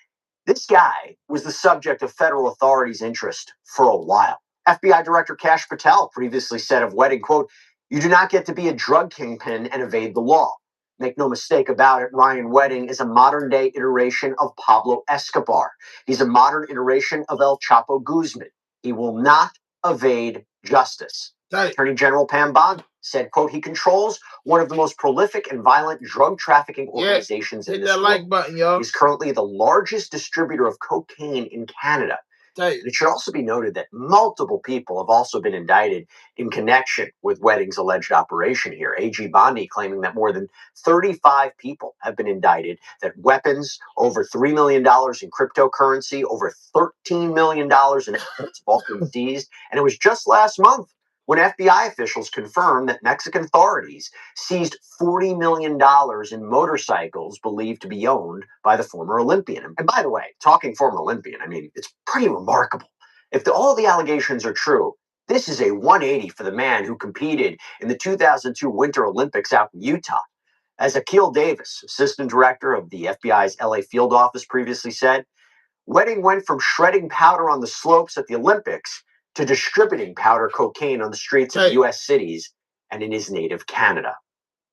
This guy was the subject of federal authorities' interest for a while. FBI Director Kash Patel previously said of Wedding, quote, "You do not get to be a drug kingpin and evade the law. Make no mistake about it, Ryan Wedding is a modern-day iteration of Pablo Escobar. He's a modern iteration of El Chapo Guzman. He will not evade justice." Attorney General Pam Bondi said, quote, "He controls one of the most prolific and violent drug trafficking organizations in this world. Like button, yo. He's currently the largest distributor of cocaine in Canada." It should also be noted that multiple people have also been indicted in connection with Wedding's alleged operation here. AG Bondi claiming that more than 35 people have been indicted, that weapons, over $3 million in cryptocurrency, over $13 million in assets have all been seized. And it was just last month when FBI officials confirmed that Mexican authorities seized $40 million in motorcycles believed to be owned by the former Olympian. And by the way, talking former Olympian, I mean, it's pretty remarkable. If all the allegations are true, this is a 180 for the man who competed in the 2002 Winter Olympics out in Utah. As Akil Davis, assistant director of the FBI's LA field office, previously said, Wedding went from shredding powder on the slopes at the Olympics to distributing powder cocaine on the streets of U.S. cities and in his native Canada.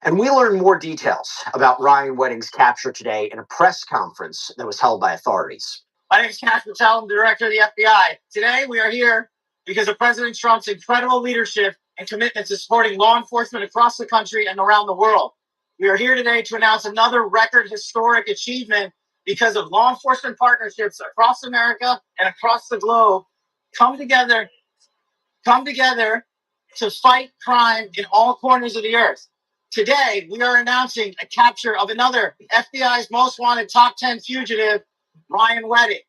And we learned more details about Ryan Wedding's capture today in a press conference that was held by authorities. My name is Kash Patel. I'm the director of the FBI. Today, we are here because of President Trump's incredible leadership and commitment to supporting law enforcement across the country and around the world. We are here today to announce another record historic achievement because of law enforcement partnerships across America and across the globe come together to fight crime in all corners of the earth. Today, we are announcing a capture of another FBI's most wanted top 10 fugitive, Ryan Wedding.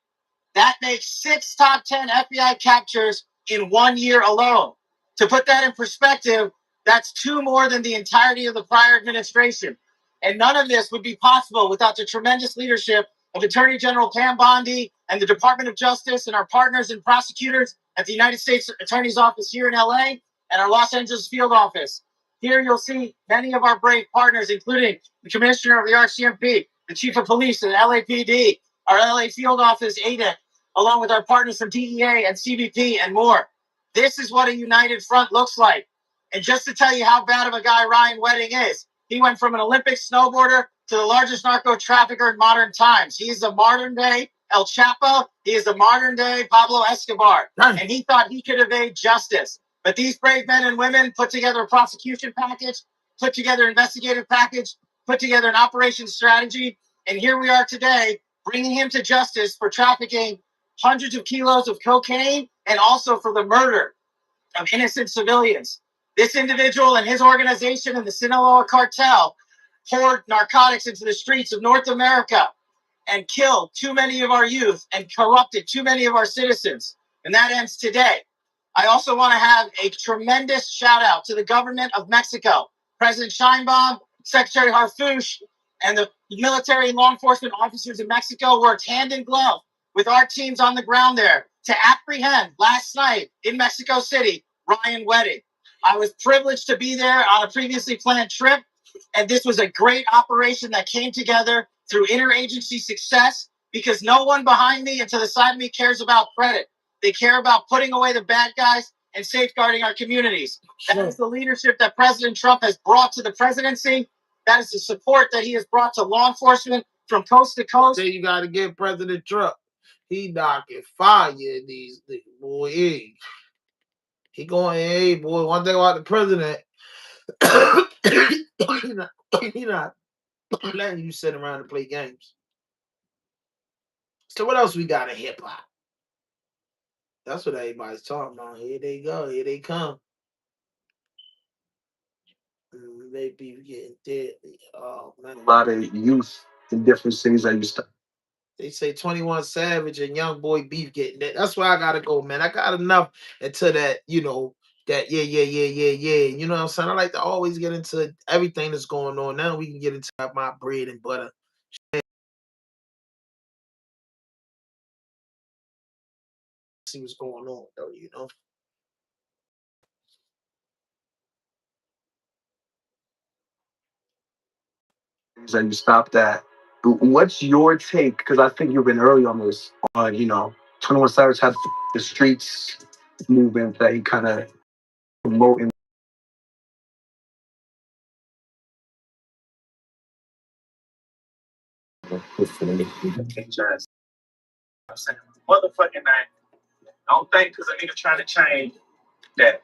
That makes 6 top 10 FBI captures in 1 year alone. To put that in perspective, that's 2 more than the entirety of the prior administration. And none of this would be possible without the tremendous leadership of Attorney General Pam Bondi and the Department of Justice and our partners and prosecutors at the United States Attorney's Office here in LA and our Los Angeles field office. Here you'll see many of our brave partners, including the Commissioner of the RCMP, the Chief of Police of the LAPD, our LA field office, ADEC, along with our partners from DEA and CBP and more. This is what a united front looks like. And just to tell you how bad of a guy Ryan Wedding is, he went from an Olympic snowboarder to the largest narco trafficker in modern times. He is the modern day El Chapo. He is the modern day Pablo Escobar. And he thought he could evade justice. But these brave men and women put together a prosecution package, put together an investigative package, put together an operation strategy. And here we are today, bringing him to justice for trafficking hundreds of kilos of cocaine and also for the murder of innocent civilians. This individual and his organization and the Sinaloa cartel poured narcotics into the streets of North America and killed too many of our youth and corrupted too many of our citizens. And that ends today. I also want to have a tremendous shout out to the government of Mexico. President Sheinbaum, Secretary Harfuch, and the military and law enforcement officers in Mexico worked hand in glove with our teams on the ground there to apprehend last night in Mexico City, Ryan Wedding. I was privileged to be there on a previously planned trip, and this was a great operation that came together through interagency success because no one behind me and to the side of me cares about credit. They care about putting away the bad guys and safeguarding our communities. That is the leadership that President Trump has brought to the presidency. That is the support that he has brought to law enforcement from coast to coast. Say you got to give President Trump. He knocking fire in these boy. Hey. He going, hey boy. One thing about the president, he not letting you sit around and play games. So what else we got in hip hop? That's what everybody's talking about. Here they go. Here they come. They be getting deadly. Oh man. A lot of youth in different cities. I used to. They say 21 Savage and Young Boy beef getting that. That's where I gotta go, man. I got enough into that, you know, that yeah. You know what I'm saying? I like to always get into everything that's going on. Now we can get into my bread and butter. See what's going on, though, you know. I used to stop that. What's your take? Because I think you've been early on this. You know, 21 Savage had the streets movement that he kind of promoting. Motherfucking night. Don't think because a nigga trying to change that.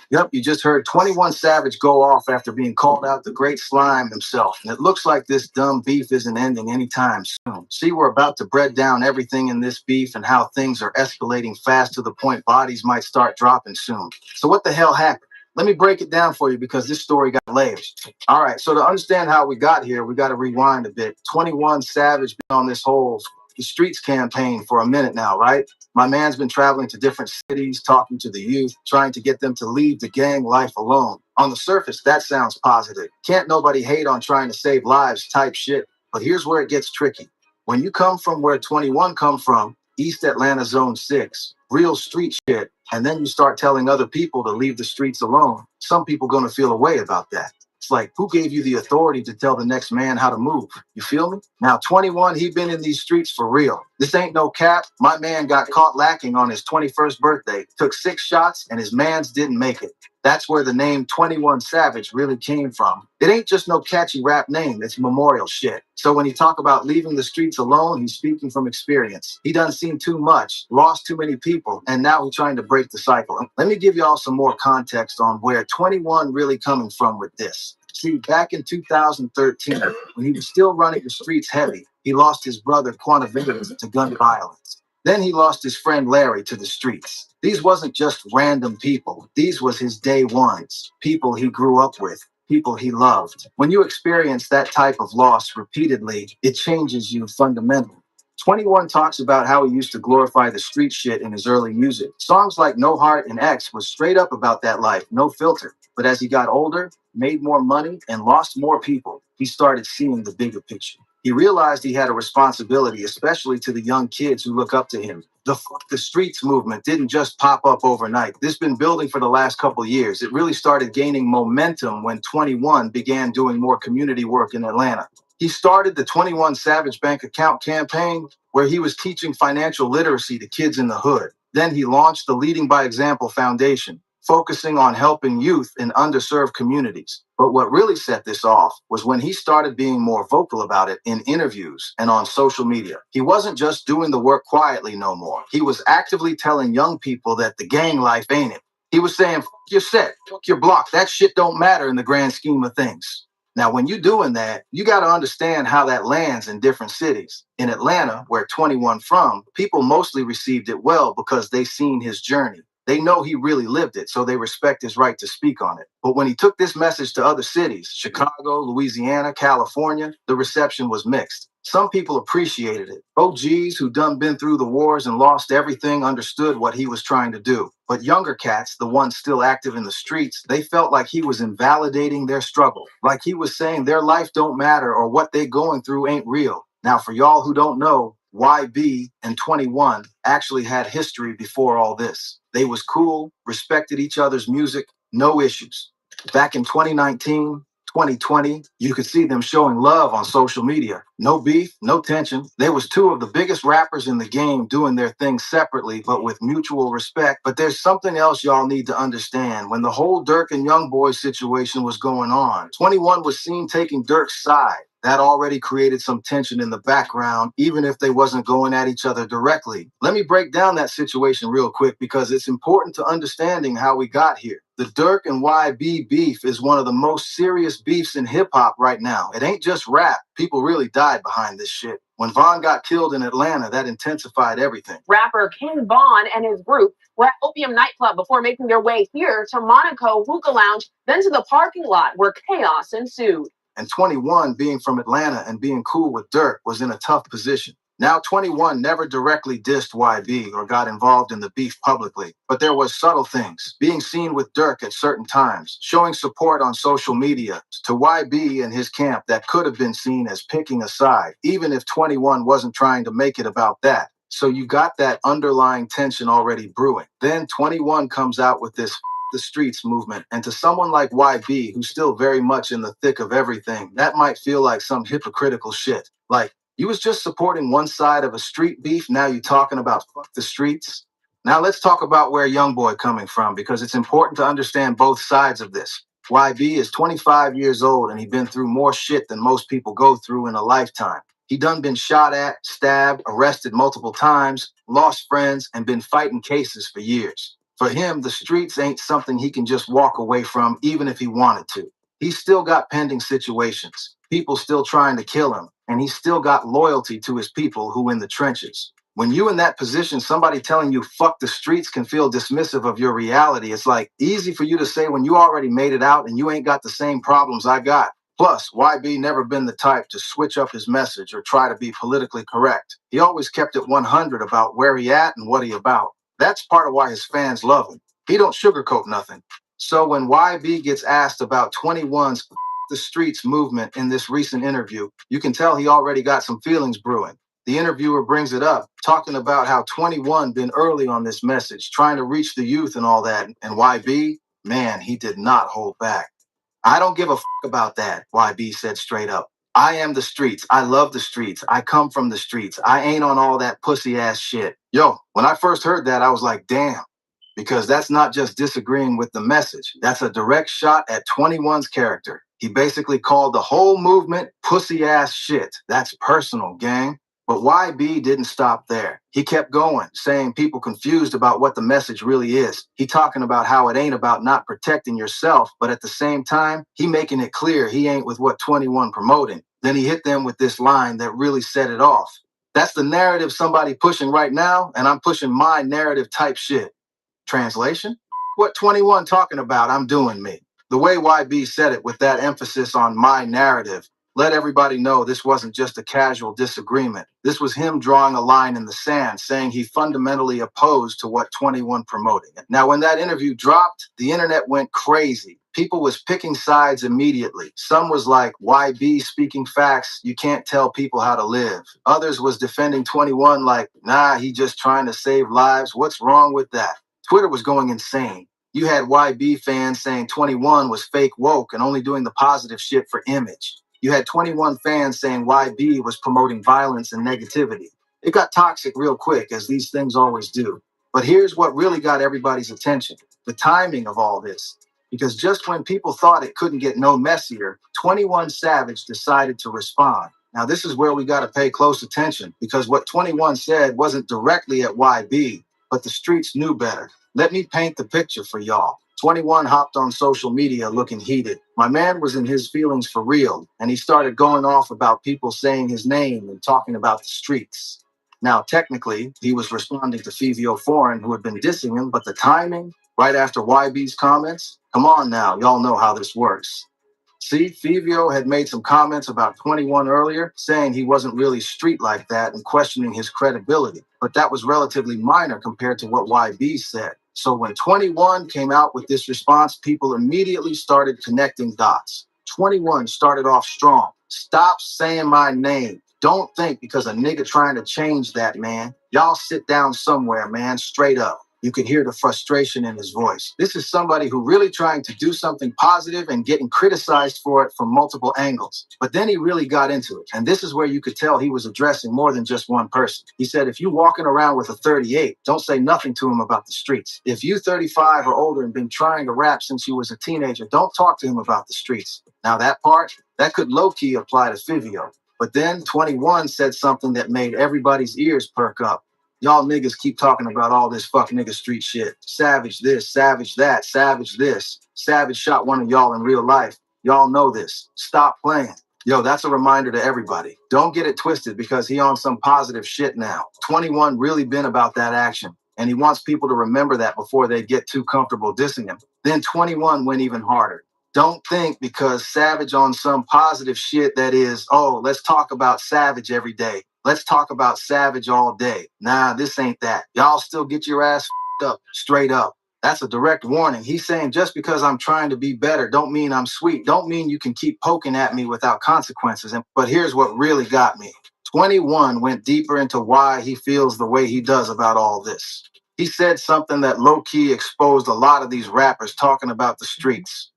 Yep, you just heard 21 Savage go off after being called out the Great Slime himself. And it looks like this dumb beef isn't ending anytime soon. See, we're about to bread down everything in this beef and how things are escalating fast to the point bodies might start dropping soon. So what the hell happened? Let me break it down for you because this story got layers. All right, so to understand how we got here, we got to rewind a bit. 21 Savage been on this whole the streets campaign for a minute now, right? My man's been traveling to different cities, talking to the youth, trying to get them to leave the gang life alone. On the surface, that sounds positive. Can't nobody hate on trying to save lives type shit. But here's where it gets tricky. When you come from where 21 come from, East Atlanta Zone 6, real street shit, and then you start telling other people to leave the streets alone, some people gonna feel a way about that. It's like, who gave you the authority to tell the next man how to move? You feel me? Now, 21, he been in these streets for real. This ain't no cap. My man got caught lacking on his 21st birthday, took 6 shots, and his mans didn't make it. That's where the name 21 Savage really came from. It ain't just no catchy rap name, it's memorial shit. So when he talk about leaving the streets alone, he's speaking from experience. He done seen too much, lost too many people, and now he's trying to break the cycle. Let me give y'all some more context on where 21 really coming from with this. See, back in 2013, when he was still running the streets heavy, he lost his brother Quantavitus to gun violence. Then he lost his friend Larry to the streets. These wasn't just random people. These was his day ones, people he grew up with, people he loved. When you experience that type of loss repeatedly, it changes you fundamentally. 21 talks about how he used to glorify the street shit in his early music. Songs like No Heart and X was straight up about that life, no filter. But as he got older, made more money, and lost more people, he started seeing the bigger picture. He realized he had a responsibility, especially to the young kids who look up to him. The Fuck the Streets movement didn't just pop up overnight. This has been building for the last couple years. It really started gaining momentum when 21 began doing more community work in Atlanta. He started the 21 Savage Bank Account campaign, where he was teaching financial literacy to kids in the hood. Then he launched the Leading by Example Foundation, focusing on helping youth in underserved communities. But what really set this off was when he started being more vocal about it in interviews and on social media. He wasn't just doing the work quietly no more. He was actively telling young people that the gang life ain't it. He was saying, fuck your set, fuck your block. That shit don't matter in the grand scheme of things. Now, when you're doing that, you got to understand how that lands in different cities. In Atlanta, where 21 from, people mostly received it well because they seen his journey. They know he really lived it, so they respect his right to speak on it. But when he took this message to other cities, Chicago, Louisiana, California, the reception was mixed. Some people appreciated it. OGs who done been through the wars and lost everything understood what he was trying to do. But younger cats, the ones still active in the streets, they felt like he was invalidating their struggle. Like he was saying their life don't matter or what they going through ain't real. Now, for y'all who don't know, YB and 21 actually had history before all this. They was cool, respected each other's music, no issues. Back in 2019, 2020, you could see them showing love on social media. No beef, no tension. They was two of the biggest rappers in the game doing their thing separately, but with mutual respect. But there's something else y'all need to understand. When the whole Dirk and Youngboy situation was going on, 21 was seen taking Dirk's side. That already created some tension in the background, even if they wasn't going at each other directly. Let me break down that situation real quick because it's important to understanding how we got here. The Dirk and YB beef is one of the most serious beefs in hip-hop right now. It ain't just rap. People really died behind this shit. When Von got killed in Atlanta, that intensified everything. Rapper Ken Von and his group were at Opium nightclub before making their way here to Monaco Hookah Lounge, then to the parking lot where chaos ensued. And 21, being from Atlanta and being cool with Dirk, was in a tough position. Now, 21 never directly dissed YB or got involved in the beef publicly, but there was subtle things. Being seen with Dirk at certain times, showing support on social media to YB and his camp that could have been seen as picking a side, even if 21 wasn't trying to make it about that. So you got that underlying tension already brewing. Then 21 comes out with this the streets movement, and to someone like YB, who's still very much in the thick of everything, that might feel like some hypocritical shit. Like, you was just supporting one side of a street beef, now you talking about fuck the streets? Now let's talk about where Youngboy coming from, because it's important to understand both sides of this. YB is 25 years old, and he been through more shit than most people go through in a lifetime. He done been shot at, stabbed, arrested multiple times, lost friends, and been fighting cases for years. For him, the streets ain't something he can just walk away from, even if he wanted to. He's still got pending situations, people still trying to kill him, and he's still got loyalty to his people who in the trenches. When you in that position, somebody telling you fuck the streets can feel dismissive of your reality. It's like easy for you to say when you already made it out and you ain't got the same problems I got. Plus, YB never been the type to switch up his message or try to be politically correct. He always kept it 100 about where he at and what he about. That's part of why his fans love him. He don't sugarcoat nothing. So when YB gets asked about 21's the streets movement in this recent interview, you can tell he already got some feelings brewing. The interviewer brings it up, talking about how 21 been early on this message, trying to reach the youth and all that. And YB, man, he did not hold back. I don't give a fuck about that, YB said straight up. I am the streets. I love the streets. I come from the streets. I ain't on all that pussy ass shit. Yo, when I first heard that, I was like, damn. Because that's not just disagreeing with the message. That's a direct shot at 21's character. He basically called the whole movement pussy ass shit. That's personal, gang. But YB didn't stop there. He kept going, saying people confused about what the message really is. He talking about how it ain't about not protecting yourself, but at the same time, he making it clear he ain't with what 21 promoting. Then he hit them with this line that really set it off. That's the narrative somebody pushing right now, and I'm pushing my narrative type shit. Translation? What 21 talking about, I'm doing me. The way YB said it with that emphasis on my narrative let everybody know this wasn't just a casual disagreement. This was him drawing a line in the sand, saying he fundamentally opposed to what 21 promoted. Now, when that interview dropped, the internet went crazy. People was picking sides immediately. Some was like, YB speaking facts, you can't tell people how to live. Others was defending 21 like, nah, he just trying to save lives. What's wrong with that? Twitter was going insane. You had YB fans saying 21 was fake woke and only doing the positive shit for image. You had 21 fans saying YB was promoting violence and negativity. It got toxic real quick, as these things always do. But here's what really got everybody's attention: the timing of all this. Because just when people thought it couldn't get no messier, 21 Savage decided to respond. Now, this is where we got to pay close attention, because what 21 said wasn't directly at YB, but the streets knew better. Let me paint the picture for y'all. 21 hopped on social media looking heated. My man was in his feelings for real, and he started going off about people saying his name and talking about the streets. Now, technically, he was responding to Fivio Foreign, who had been dissing him, but the timing, right after YB's comments, come on now, y'all know how this works. See, Fivio had made some comments about 21 earlier, saying he wasn't really street like that and questioning his credibility. But that was relatively minor compared to what YB said. So when 21 came out with this response, people immediately started connecting dots. 21 started off strong. Stop saying my name. Don't think because a nigga trying to change that, man. Y'all sit down somewhere, man, straight up. You could hear the frustration in his voice. This is somebody who really trying to do something positive and getting criticized for it from multiple angles. But then he really got into it. And this is where you could tell he was addressing more than just one person. He said, if you walking around with a 38, don't say nothing to him about the streets. If you 35 or older and been trying to rap since you was a teenager, don't talk to him about the streets. Now that part, that could low-key apply to Fivio. But then 21 said something that made everybody's ears perk up. Y'all niggas keep talking about all this fuck nigga street shit. Savage this, savage that, savage this. Savage shot one of y'all in real life. Y'all know this. Stop playing. Yo, that's a reminder to everybody. Don't get it twisted because he on some positive shit now. 21 really been about that action, and he wants people to remember that before they get too comfortable dissing him. Then 21 went even harder. Don't think because Savage on some positive shit that is, oh, let's talk about Savage every day. Let's talk about Savage all day. Nah, this ain't that. Y'all still get your ass up, straight up. That's a direct warning. He's saying just because I'm trying to be better don't mean I'm sweet. Don't mean you can keep poking at me without consequences. But here's what really got me. 21 went deeper into why he feels the way he does about all this. He said something that low-key exposed a lot of these rappers talking about the streets.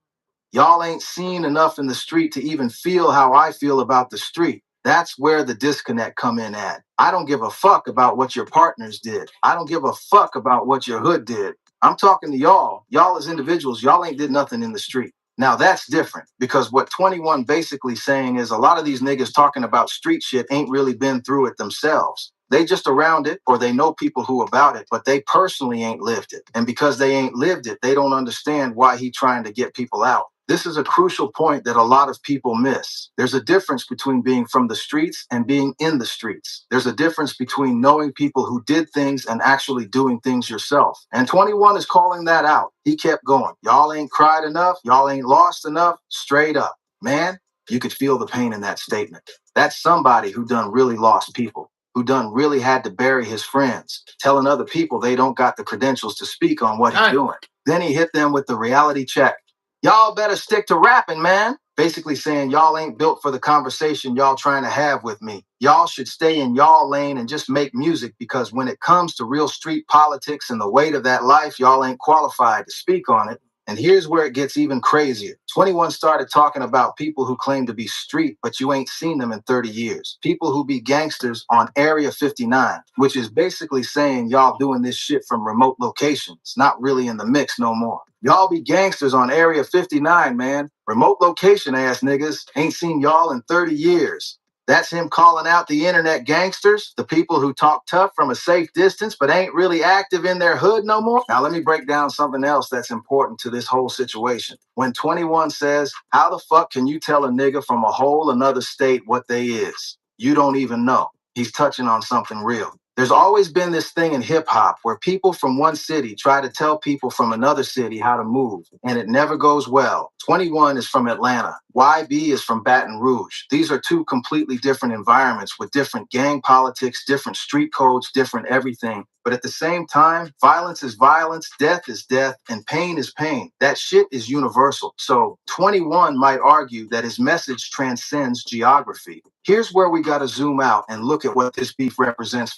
Y'all ain't seen enough in the street to even feel how I feel about the street. That's where the disconnect come in at. I don't give a fuck about what your partners did. I don't give a fuck about what your hood did. I'm talking to y'all. Y'all as individuals, y'all ain't did nothing in the street. Now that's different because what 21 basically saying is a lot of these niggas talking about street shit ain't really been through it themselves. They just around it or they know people who about it, but they personally ain't lived it. And because they ain't lived it, they don't understand why he trying to get people out. This is a crucial point that a lot of people miss. There's a difference between being from the streets and being in the streets. There's a difference between knowing people who did things and actually doing things yourself. And 21 is calling that out. He kept going. Y'all ain't cried enough. Y'all ain't lost enough. Straight up. Man, you could feel the pain in that statement. That's somebody who done really lost people, who done really had to bury his friends, telling other people they don't got the credentials to speak on what he's doing. Then he hit them with the reality check. Y'all better stick to rapping, man. Basically saying y'all ain't built for the conversation y'all trying to have with me. Y'all should stay in y'all lane and just make music because when it comes to real street politics and the weight of that life, y'all ain't qualified to speak on it. And here's where it gets even crazier. 21 started talking about people who claim to be street, but you ain't seen them in 30 years. People who be gangsters on Area 59, which is basically saying y'all doing this shit from remote locations, not really in the mix no more. Y'all be gangsters on Area 59, man. Remote location ass niggas ain't seen y'all in 30 years. That's him calling out the internet gangsters, the people who talk tough from a safe distance but ain't really active in their hood no more. Now let me break down something else that's important to this whole situation. When 21 says, how the fuck can you tell a nigga from a whole another state what they is? You don't even know. He's touching on something real. There's always been this thing in hip hop where people from one city try to tell people from another city how to move, and it never goes well. 21 is from Atlanta. YB is from Baton Rouge. These are two completely different environments with different gang politics, different street codes, different everything. But at the same time, violence is violence, death is death, and pain is pain. That shit is universal. So 21 might argue that his message transcends geography. Here's where we gotta zoom out and look at what this beef represents.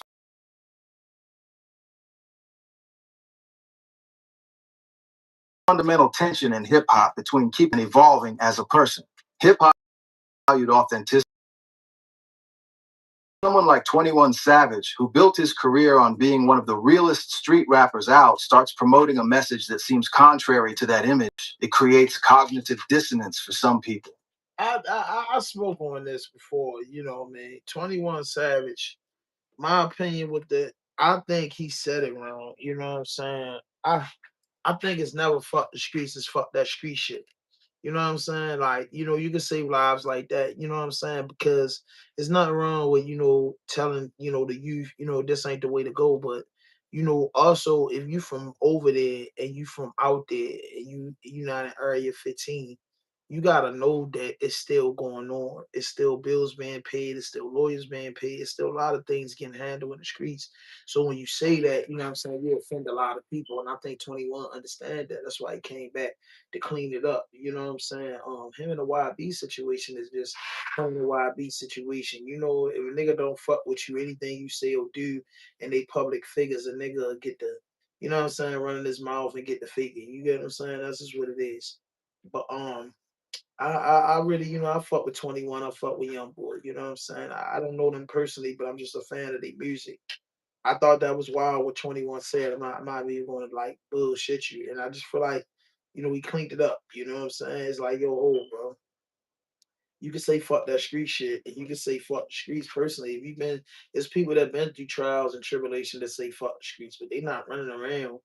Fundamental tension in hip hop between keeping evolving as a person. Hip hop valued authenticity. Someone like 21 Savage, who built his career on being one of the realest street rappers out, starts promoting a message that seems contrary to that image. It creates cognitive dissonance for some people. I spoke on this before, you know, man. 21 Savage, my opinion with the, I think he said it wrong. You know what I'm saying? I think it's never fuck the streets, it's fuck that street shit. You know what I'm saying? Like, you know, you can save lives like that. You know what I'm saying? Because there's nothing wrong with, you know, telling, you know, the youth, you know, this ain't the way to go. But, you know, also if you from over there and you from out there and you not in area 15, you gotta know that it's still going on. It's still bills being paid, it's still lawyers being paid, it's still a lot of things getting handled in the streets. So when you say that, you know what I'm saying, you offend a lot of people. And I think 21 understand that. That's why he came back to clean it up. You know what I'm saying? Him and the YB situation is just him and the YB situation. You know, if a nigga don't fuck with you, anything you say or do, and they public figures, a nigga will get the, you know what I'm saying, running his mouth and get the figure. You get what I'm saying? That's just what it is. But I really, you know, I fuck with 21. I fuck with Young Boy. You know what I'm saying? I don't know them personally, but I'm just a fan of their music. I thought that was wild what 21 said. I'm not even going to like bullshit you. And I just feel like, you know, we cleaned it up. You know what I'm saying? It's like, yo, hold, bro. You can say fuck that street shit, and you can say fuck the streets personally. If you've been, there's people that been through trials and tribulation that say fuck the streets, but they not running around,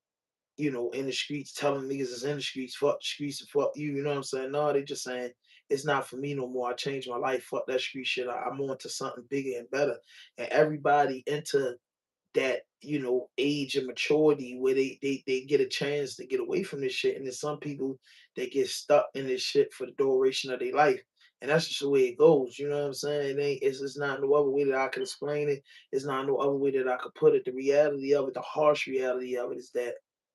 you know, in the streets telling niggas is in the streets, fuck the streets and fuck you. You know what I'm saying? No, they just saying it's not for me no more. I changed my life. Fuck that street shit. I'm on to something bigger and better. And everybody into that, you know, age and maturity where they get a chance to get away from this shit. And there's some people that get stuck in this shit for the duration of their life. And that's just the way it goes. You know what I'm saying? It's not no other way that I could explain it. It's not no other way that I could put it. The reality of it, the harsh reality of it is that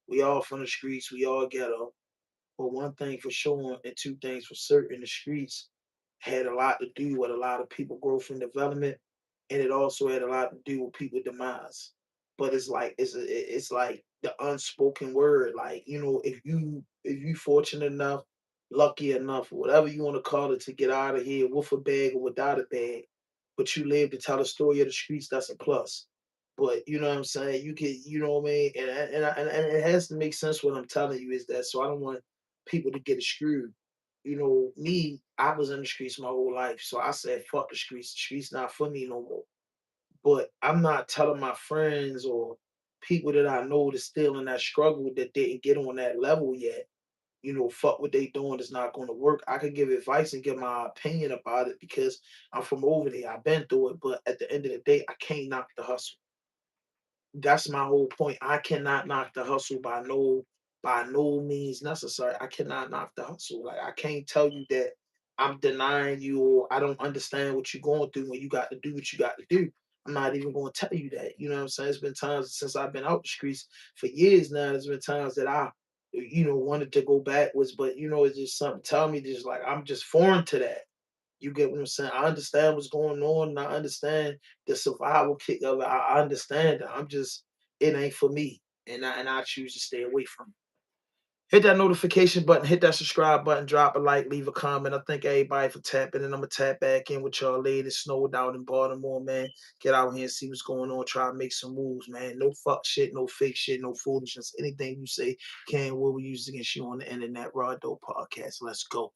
we all from the streets, we all ghetto. But one thing for sure and two things for certain, the streets had a lot to do with a lot of people growth and development, and it also had a lot to do with people demise. But it's like it's like the unspoken word. Like, you know, if you fortunate enough, lucky enough, whatever you want to call it, to get out of here with a bag or without a bag, but you live to tell the story of the streets, that's a plus. But you know what I'm saying? You can, you know what I mean? And it has to make sense what I'm telling you is that, so I don't want people to get it screwed. You know, me, I was in the streets my whole life. So I said, fuck the streets. The streets not for me no more. But I'm not telling my friends or people that I know that's still in that struggle that didn't get on that level yet. You know, fuck what they doing is not going to work. I could give advice and give my opinion about it because I'm from over there. I've been through it. But at the end of the day, I can't knock the hustle. That's my whole point. I cannot knock the hustle by no means necessary. I cannot knock the hustle. Like, I can't tell you that I'm denying you or I don't understand what you're going through when you got to do what you got to do. I'm not even going to tell you that. You know what I'm saying? It's been times since I've been out the streets for years now. There's been times that I, you know, wanted to go backwards, but you know, it's just something telling me just like I'm just foreign to that. You get what I'm saying? I understand what's going on, and I understand the survival kick of it. I understand it. I'm just, it ain't for me, and I choose to stay away from it. Hit that notification button, hit that subscribe button, drop a like, leave a comment. I thank everybody for tapping, and I'm gonna tap back in with y'all later. It snowed out in Baltimore, man. Get out here and see what's going on. Try to make some moves, man. No fuck shit, no fake shit, no foolishness. Anything you say can will be used against you on the internet. Raw Dope Podcast. Let's go.